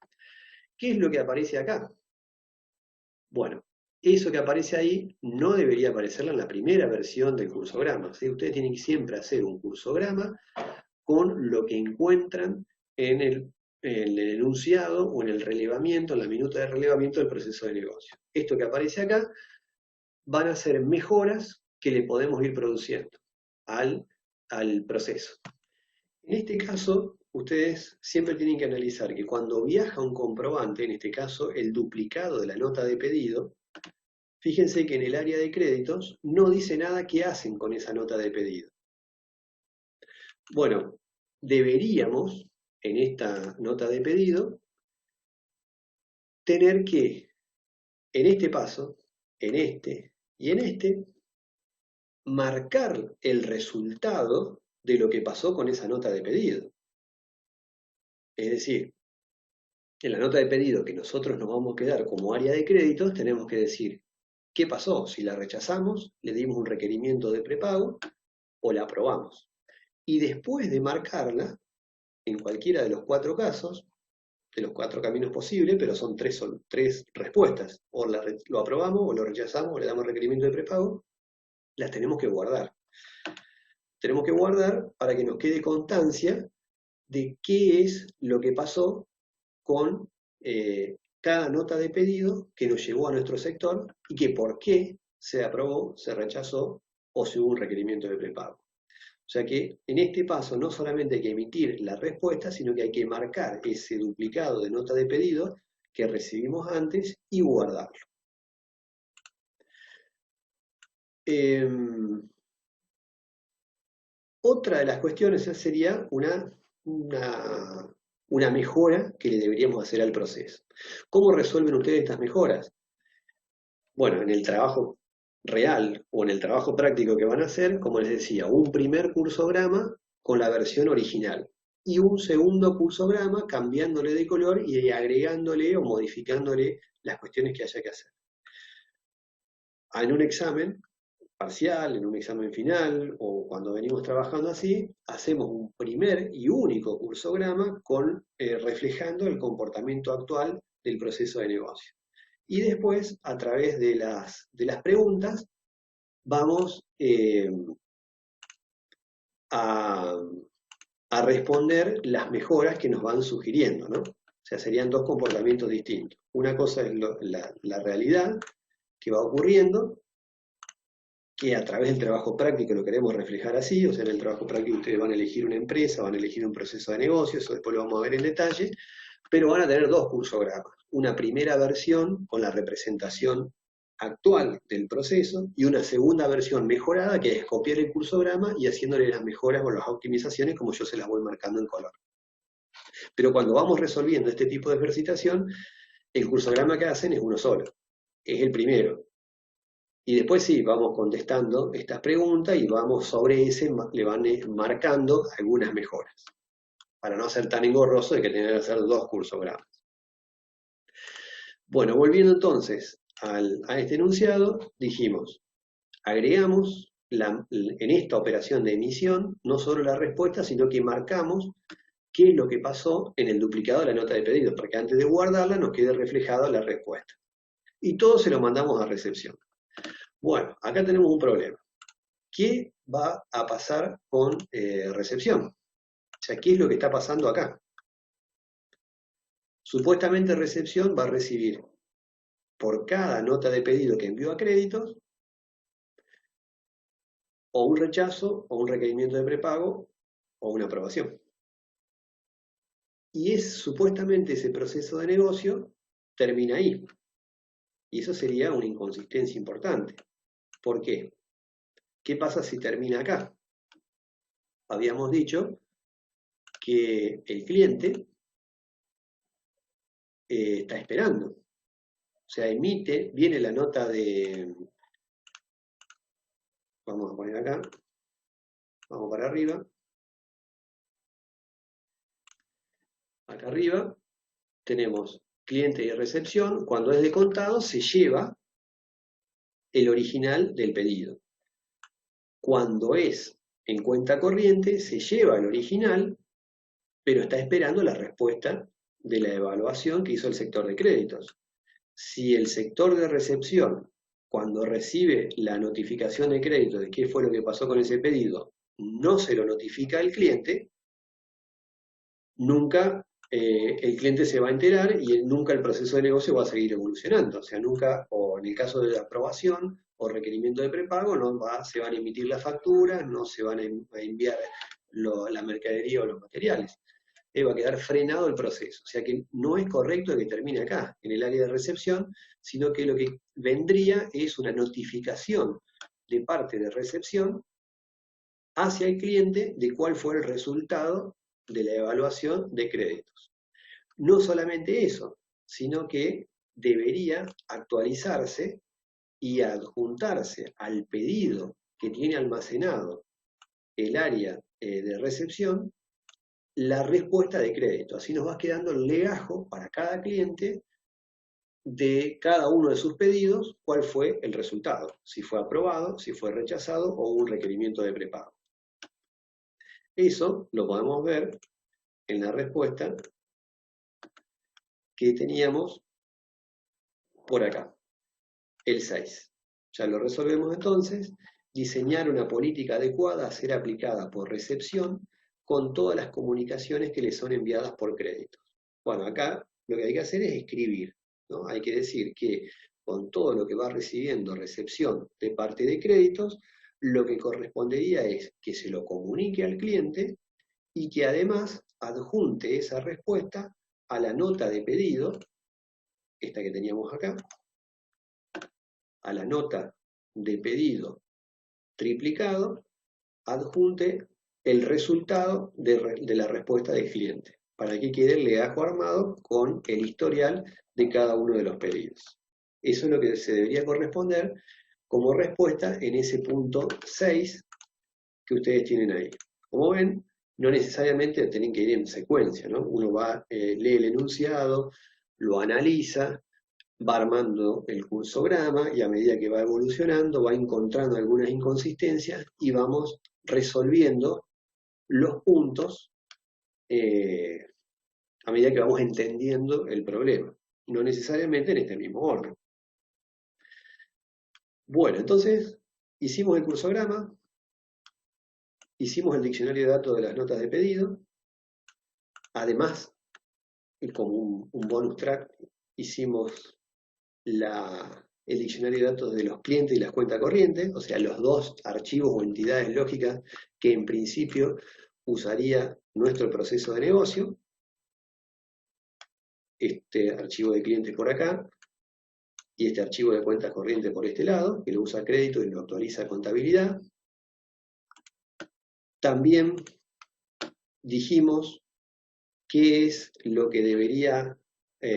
¿Qué es lo que aparece acá? Bueno, eso que aparece ahí no debería aparecerla en la primera versión del cursograma. ¿Sí? Ustedes tienen que siempre hacer un cursograma con lo que encuentran en el enunciado o en el relevamiento, en la minuta de relevamiento del proceso de negocio. Esto que aparece acá van a ser mejoras que le podemos ir produciendo al proceso. En este caso, ustedes siempre tienen que analizar que cuando viaja un comprobante, en este caso el duplicado de la nota de pedido, fíjense que en el área de créditos no dice nada qué hacen con esa nota de pedido. Bueno, deberíamos, en esta nota de pedido, tener que, en este paso, en este y en este, marcar el resultado de lo que pasó con esa nota de pedido. Es decir, en la nota de pedido que nosotros nos vamos a quedar como área de créditos, tenemos que decir qué pasó, si la rechazamos, le dimos un requerimiento de prepago o la aprobamos. Y después de marcarla, en cualquiera de los 4 casos, de los 4 caminos posibles, pero son tres respuestas, o lo aprobamos, o lo rechazamos, o le damos requerimiento de prepago, las tenemos que guardar. Tenemos que guardar para que nos quede constancia de qué es lo que pasó con cada nota de pedido que nos llevó a nuestro sector y que por qué se aprobó, se rechazó o si hubo un requerimiento de prepago. O sea que en este paso no solamente hay que emitir la respuesta, sino que hay que marcar ese duplicado de nota de pedido que recibimos antes y guardarlo. Otra de las cuestiones sería una mejora que le deberíamos hacer al proceso. ¿Cómo resuelven ustedes estas mejoras? Bueno, en el trabajo real o en el trabajo práctico que van a hacer, como les decía, un primer cursograma con la versión original y un segundo cursograma cambiándole de color y agregándole o modificándole las cuestiones que haya que hacer. En un examen parcial, en un examen final o cuando venimos trabajando así, hacemos un primer y único cursograma reflejando el comportamiento actual del proceso de negocio. Y después, a través de las preguntas, vamos a responder las mejoras que nos van sugiriendo, ¿no? O sea, serían 2 comportamientos distintos. Una cosa es la realidad que va ocurriendo, que a través del trabajo práctico lo queremos reflejar así, o sea, en el trabajo práctico ustedes van a elegir una empresa, van a elegir un proceso de negocio, eso después lo vamos a ver en detalle, pero van a tener 2 cursogramas. Una primera versión con la representación actual del proceso y una segunda versión mejorada que es copiar el cursograma y haciéndole las mejoras o las optimizaciones como yo se las voy marcando en color. Pero cuando vamos resolviendo este tipo de ejercitación, el cursograma que hacen es uno solo, es el primero. Y después sí, vamos contestando estas preguntas y vamos sobre ese, le van marcando algunas mejoras, para no ser tan engorroso de que tengan que hacer 2 cursogramas. Bueno, volviendo entonces a este enunciado, dijimos, agregamos en esta operación de emisión no solo la respuesta, sino que marcamos qué es lo que pasó en el duplicado de la nota de pedido, para que antes de guardarla nos quede reflejada la respuesta. Y todo se lo mandamos a recepción. Bueno, acá tenemos un problema. ¿Qué va a pasar con recepción? O sea, ¿qué es lo que está pasando acá? Supuestamente recepción va a recibir por cada nota de pedido que envió a créditos o un rechazo o un requerimiento de prepago o una aprobación. Y supuestamente ese proceso de negocio termina ahí. Y eso sería una inconsistencia importante. ¿Por qué? ¿Qué pasa si termina acá? Habíamos dicho que el cliente está esperando. O sea, viene la nota de... Vamos a poner acá. Vamos para arriba. Acá arriba tenemos cliente y recepción. Cuando es de contado se lleva el original del pedido. Cuando es en cuenta corriente se lleva el original, pero está esperando la respuesta de la evaluación que hizo el sector de créditos. Si el sector de recepción, cuando recibe la notificación de crédito de qué fue lo que pasó con ese pedido, no se lo notifica al cliente, nunca el cliente se va a enterar y nunca el proceso de negocio va a seguir evolucionando. O sea, nunca, o en el caso de la aprobación o requerimiento de prepago, se van a emitir las facturas, no se van a enviar la mercadería o los materiales. Va a quedar frenado el proceso. O sea que no es correcto que termine acá, en el área de recepción, sino que lo que vendría es una notificación de parte de recepción hacia el cliente de cuál fue el resultado de la evaluación de créditos. No solamente eso, sino que debería actualizarse y adjuntarse al pedido que tiene almacenado el área de recepción la respuesta de crédito. Así nos va quedando el legajo para cada cliente de cada uno de sus pedidos, cuál fue el resultado, si fue aprobado, si fue rechazado o un requerimiento de prepago. Eso lo podemos ver en la respuesta que teníamos por acá, el 6. Ya lo resolvemos entonces. Diseñar una política adecuada a ser aplicada por recepción con todas las comunicaciones que le son enviadas por créditos. Bueno, acá lo que hay que hacer es escribir, ¿no? Hay que decir que con todo lo que va recibiendo recepción de parte de créditos, lo que correspondería es que se lo comunique al cliente y que además adjunte esa respuesta a la nota de pedido, esta que teníamos acá, a la nota de pedido triplicado, adjunte el resultado de la respuesta del cliente, para que quede el legajo armado con el historial de cada uno de los pedidos. Eso es lo que se debería corresponder como respuesta en ese punto 6 que ustedes tienen ahí. Como ven, no necesariamente tienen que ir en secuencia, ¿no? Uno va, lee el enunciado, lo analiza, va armando el cursograma y a medida que va evolucionando va encontrando algunas inconsistencias y vamos resolviendo los puntos a medida que vamos entendiendo el problema, no necesariamente en este mismo orden. Bueno, entonces hicimos el cursograma, hicimos el diccionario de datos de las notas de pedido, además, como un bonus track, hicimos el diccionario de datos de los clientes y las cuentas corrientes, o sea, los dos archivos o entidades lógicas que en principio usaría nuestro proceso de negocio. Este archivo de clientes por acá y este archivo de cuentas corrientes por este lado, que lo usa crédito y lo actualiza contabilidad. También dijimos qué es lo que debería,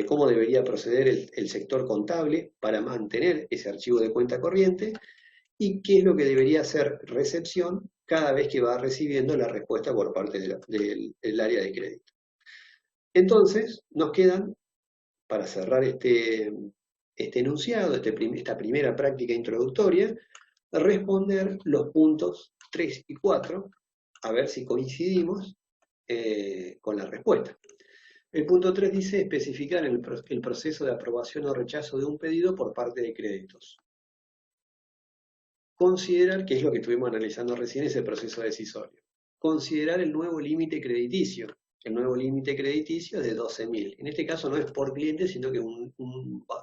cómo debería proceder el sector contable para mantener ese archivo de cuenta corriente y qué es lo que debería hacer recepción cada vez que va recibiendo la respuesta por parte del área de crédito. Entonces, nos quedan, para cerrar este enunciado, esta primera práctica introductoria, responder los puntos 3 y 4, a ver si coincidimos con la respuesta. El punto 3 dice especificar el proceso de aprobación o rechazo de un pedido por parte de créditos. Considerar, que es lo que estuvimos analizando recién, ese proceso decisorio. Considerar el nuevo límite crediticio. El nuevo límite crediticio es de 12.000. En este caso no es por cliente, sino que un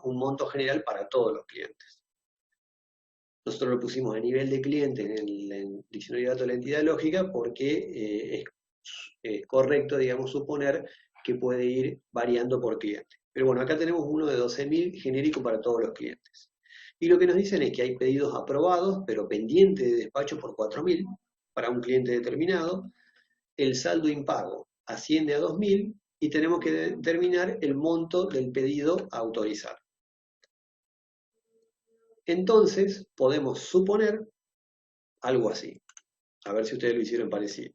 monto general para todos los clientes. Nosotros lo pusimos a nivel de cliente en el diccionario de datos de la entidad lógica porque es correcto, digamos, suponer que puede ir variando por cliente. Pero bueno, acá tenemos uno de 12.000 genérico para todos los clientes. Y lo que nos dicen es que hay pedidos aprobados, pero pendientes de despacho por 4.000 para un cliente determinado. El saldo impago asciende a 2.000 y tenemos que determinar el monto del pedido a autorizar. Entonces, podemos suponer algo así. A ver si ustedes lo hicieron parecido.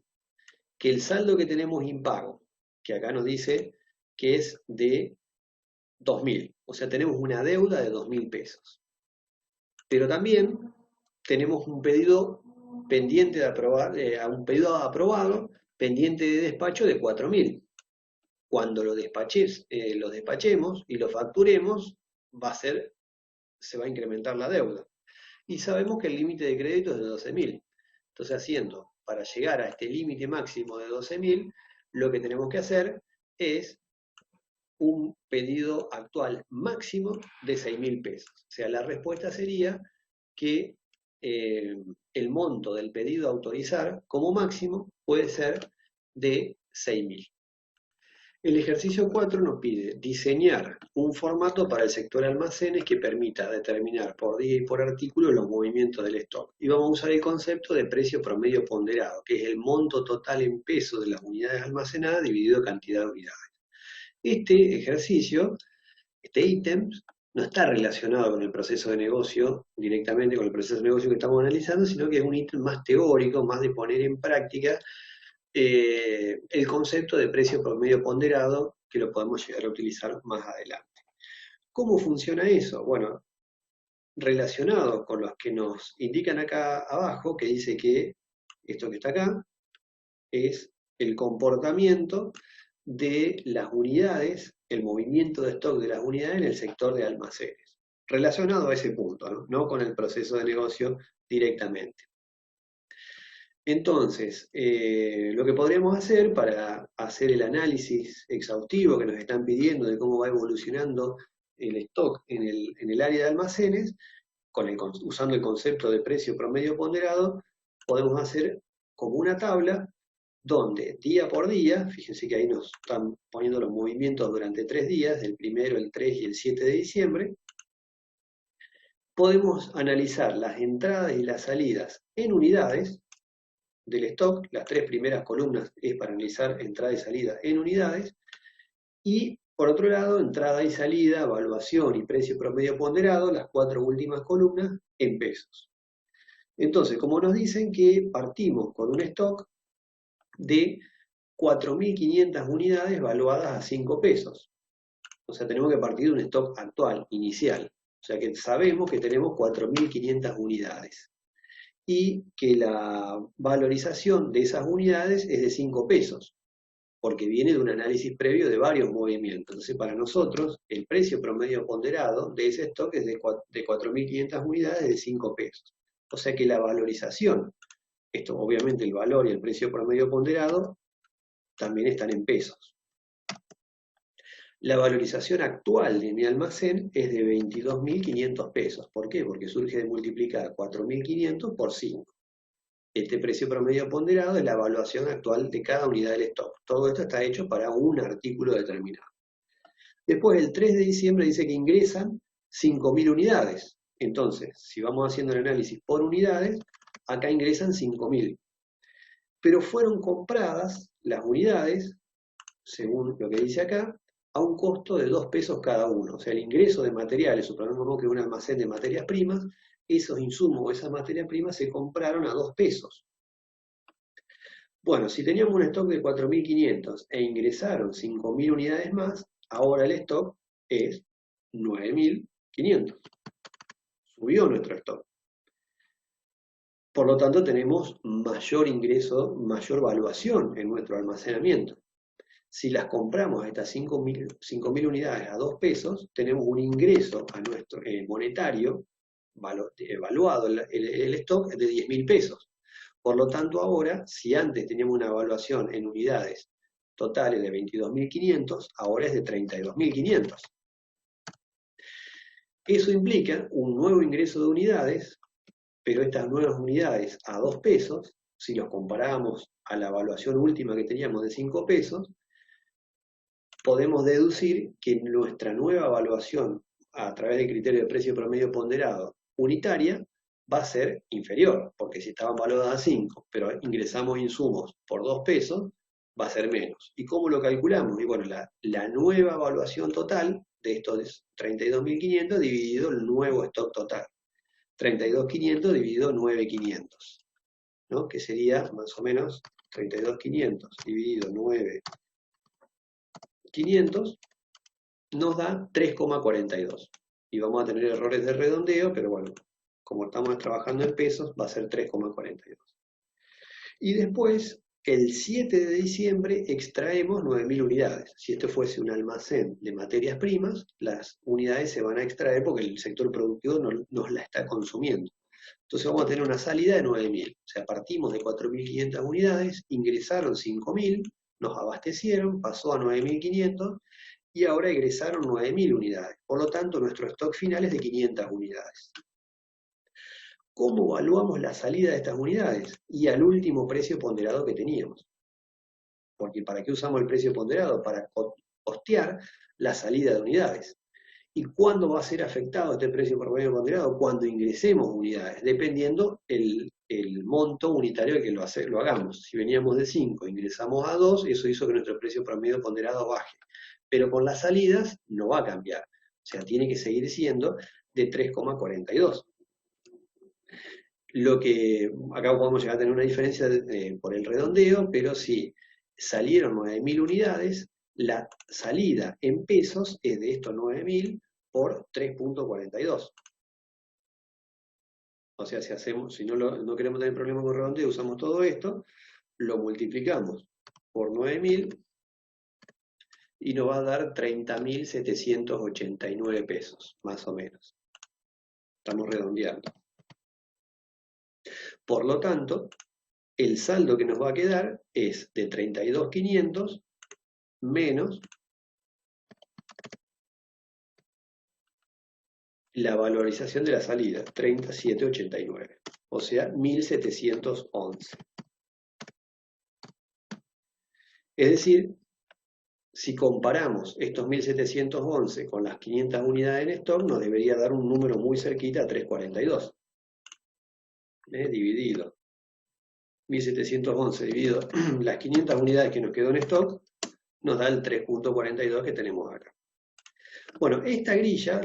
Que el saldo que tenemos impago, que acá nos dice que es de 2.000. O sea, tenemos una deuda de 2.000 pesos. Pero también tenemos un pedido pendiente de aprobar, un pedido aprobado, pendiente de despacho de 4.000. Cuando lo despachemos y lo facturemos, se va a incrementar la deuda. Y sabemos que el límite de crédito es de 12.000. Entonces, para llegar a este límite máximo de 12.000, lo que tenemos que hacer es un pedido actual máximo de 6.000 pesos. O sea, la respuesta sería que el monto del pedido a autorizar como máximo puede ser de 6.000. El ejercicio 4 nos pide diseñar un formato para el sector almacenes que permita determinar por día y por artículo los movimientos del stock. Y vamos a usar el concepto de precio promedio ponderado, que es el monto total en pesos de las unidades almacenadas dividido en cantidad de unidades. Este ejercicio, este ítem, no está relacionado con el proceso de negocio, directamente con el proceso de negocio que estamos analizando, sino que es un ítem más teórico, más de poner en práctica el concepto de precio promedio ponderado, que lo podemos llegar a utilizar más adelante. ¿Cómo funciona eso? Bueno, relacionado con los que nos indican acá abajo, que dice que esto que está acá es el comportamiento de las unidades, el movimiento de stock de las unidades en el sector de almacenes, relacionado a ese punto, no con el proceso de negocio directamente. Entonces, lo que podríamos hacer para hacer el análisis exhaustivo que nos están pidiendo de cómo va evolucionando el stock en el área de almacenes, usando el concepto de precio promedio ponderado, podemos hacer como una tabla donde día por día, fíjense que ahí nos están poniendo los movimientos durante 3 días, el 1, el 3 y el 7 de diciembre, podemos analizar las entradas y las salidas en unidades del stock. Las 3 primeras columnas es para analizar entrada y salida en unidades, y por otro lado, entrada y salida, evaluación y precio promedio ponderado, las 4 últimas columnas en pesos. Entonces, como nos dicen que partimos con un stock de 4.500 unidades valuadas a 5 pesos. O sea, tenemos que partir de un stock actual, inicial. O sea que sabemos que tenemos 4.500 unidades. Y que la valorización de esas unidades es de 5 pesos, porque viene de un análisis previo de varios movimientos. Entonces, para nosotros, el precio promedio ponderado de ese stock es de 4.500 unidades de 5 pesos. O sea que la valorización, esto obviamente el valor y el precio promedio ponderado, también están en pesos. La valorización actual de mi almacén es de 22.500 pesos. ¿Por qué? Porque surge de multiplicar 4.500 por 5. Este precio promedio ponderado es la evaluación actual de cada unidad del stock. Todo esto está hecho para un artículo determinado. Después, el 3 de diciembre dice que ingresan 5.000 unidades. Entonces, si vamos haciendo el análisis por unidades, acá ingresan 5.000. Pero fueron compradas las unidades, según lo que dice acá, a un costo de 2 pesos cada uno. O sea, el ingreso de materiales, supongamos que es un almacén de materias primas, esos insumos o esas materias primas se compraron a 2 pesos. Bueno, si teníamos un stock de 4.500 e ingresaron 5.000 unidades más, ahora el stock es 9.500. Subió nuestro stock. Por lo tanto, tenemos mayor ingreso, mayor valuación en nuestro almacenamiento. Si las compramos a estas 5.000 unidades a 2 pesos, tenemos un ingreso a nuestro monetario evaluado el stock de 10.000 pesos. Por lo tanto, ahora, si antes teníamos una evaluación en unidades totales de 22.500, ahora es de 32.500. Eso implica un nuevo ingreso de unidades, pero estas nuevas unidades a 2 pesos, si los comparamos a la evaluación última que teníamos de 5 pesos, podemos deducir que nuestra nueva evaluación a través del criterio de precio promedio ponderado unitaria va a ser inferior, porque si estaban valoradas a 5, pero ingresamos insumos por 2 pesos, va a ser menos. ¿Y cómo lo calculamos? Y bueno, la nueva evaluación total de estos 32.500 dividido el nuevo stock total. 32.500 dividido 9.500, ¿no? Que sería más o menos 32.500 dividido 9.500 nos da 3,42. Y vamos a tener errores de redondeo, pero bueno, como estamos trabajando en pesos, va a ser 3,42. Y después, el 7 de diciembre, extraemos 9.000 unidades. Si esto fuese un almacén de materias primas, las unidades se van a extraer porque el sector productivo nos la está consumiendo. Entonces vamos a tener una salida de 9.000. O sea, partimos de 4.500 unidades, ingresaron 5.000, nos abastecieron, pasó a 9.500, y ahora egresaron 9.000 unidades. Por lo tanto, nuestro stock final es de 500 unidades. ¿cómo evaluamos la salida de estas unidades? Y al último precio ponderado que teníamos. Porque ¿para qué usamos el precio ponderado? Para costear la salida de unidades. ¿Y cuándo va a ser afectado este precio promedio ponderado? Cuando ingresemos unidades, dependiendo el monto unitario que lo hagamos. Si veníamos de 5, ingresamos a 2, eso hizo que nuestro precio promedio ponderado baje. Pero con las salidas no va a cambiar. O sea, tiene que seguir siendo de 3,42. Lo que acá podemos llegar a tener una diferencia por el redondeo, pero si salieron 9.000 unidades, la salida en pesos es de estos 9.000 por 3,42. O sea, si no queremos tener problemas con redondeo, usamos todo esto, lo multiplicamos por 9.000 y nos va a dar 30.789 pesos, más o menos. Estamos redondeando. Por lo tanto, el saldo que nos va a quedar es de 32.500 menos la valorización de la salida, 37.89, o sea, 1.711. Es decir, si comparamos estos 1.711 con las 500 unidades en stock, nos debería dar un número muy cerquita a 342. Dividido. 1.711 dividido las 500 unidades que nos quedó en stock, nos da el 3,42 que tenemos acá. Bueno, esta grilla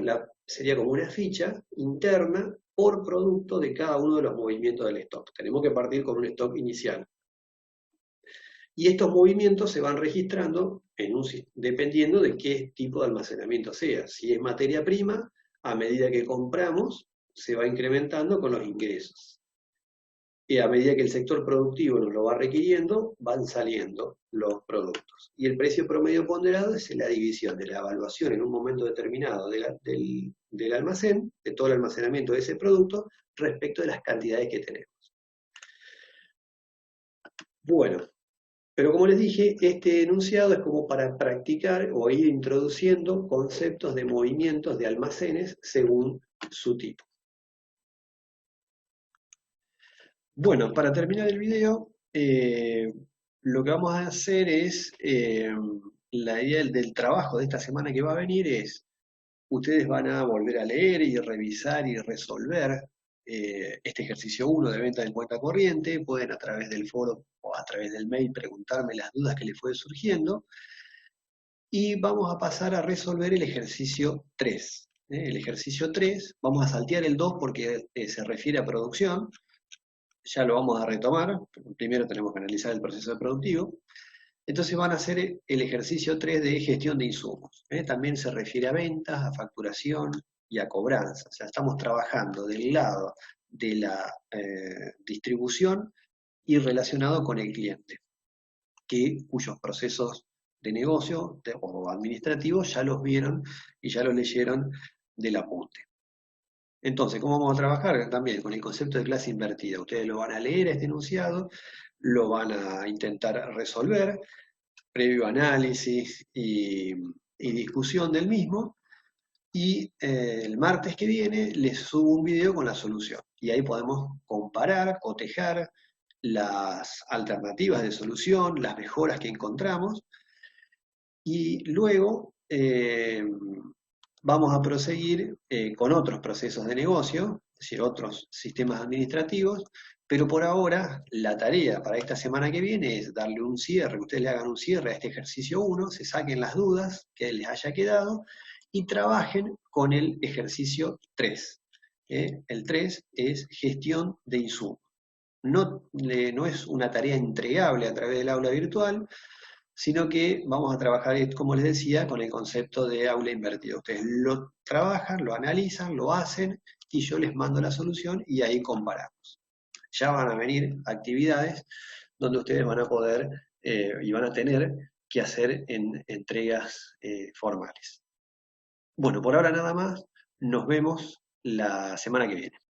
sería como una ficha interna por producto de cada uno de los movimientos del stock. Tenemos que partir con un stock inicial. Y estos movimientos se van registrando dependiendo de qué tipo de almacenamiento sea. Si es materia prima, a medida que compramos, se va incrementando con los ingresos. Y a medida que el sector productivo nos lo va requiriendo, van saliendo los productos. Y el precio promedio ponderado es la división de la evaluación en un momento determinado del almacén, de todo el almacenamiento de ese producto, respecto de las cantidades que tenemos. Bueno, pero como les dije, este enunciado es como para practicar o ir introduciendo conceptos de movimientos de almacenes según su tipo. Bueno, para terminar el video, lo que vamos a hacer es, la idea del trabajo de esta semana que va a venir es, ustedes van a volver a leer y revisar y resolver este ejercicio 1 de venta en cuenta corriente, pueden a través del foro o a través del mail preguntarme las dudas que les fue surgiendo, y vamos a pasar a resolver el ejercicio 3. El ejercicio 3, vamos a saltear el 2 porque se refiere a producción, ya lo vamos a retomar, primero tenemos que analizar el proceso productivo. Entonces van a hacer el ejercicio 3 de gestión de insumos. También se refiere a ventas, a facturación y a cobranza. O sea, estamos trabajando del lado de la distribución y relacionado con el cliente, cuyos procesos de negocio o administrativos ya los vieron y ya los leyeron del apunte. Entonces, ¿cómo vamos a trabajar? También con el concepto de clase invertida. Ustedes lo van a leer este enunciado, lo van a intentar resolver, previo análisis y discusión del mismo, y el martes que viene les subo un video con la solución. Y ahí podemos comparar, cotejar las alternativas de solución, las mejoras que encontramos, y luego vamos a proseguir con otros procesos de negocio, es decir, otros sistemas administrativos, pero por ahora la tarea para esta semana que viene es darle un cierre, que ustedes le hagan un cierre a este ejercicio 1, se saquen las dudas que les haya quedado y trabajen con el ejercicio 3. El 3 es gestión de insumos. No es una tarea entregable a través del aula virtual, sino que vamos a trabajar, como les decía, con el concepto de aula invertida. Ustedes lo trabajan, lo analizan, lo hacen, y yo les mando la solución y ahí comparamos. Ya van a venir actividades donde ustedes van a poder y van a tener que hacer en entregas formales. Bueno, por ahora nada más, nos vemos la semana que viene.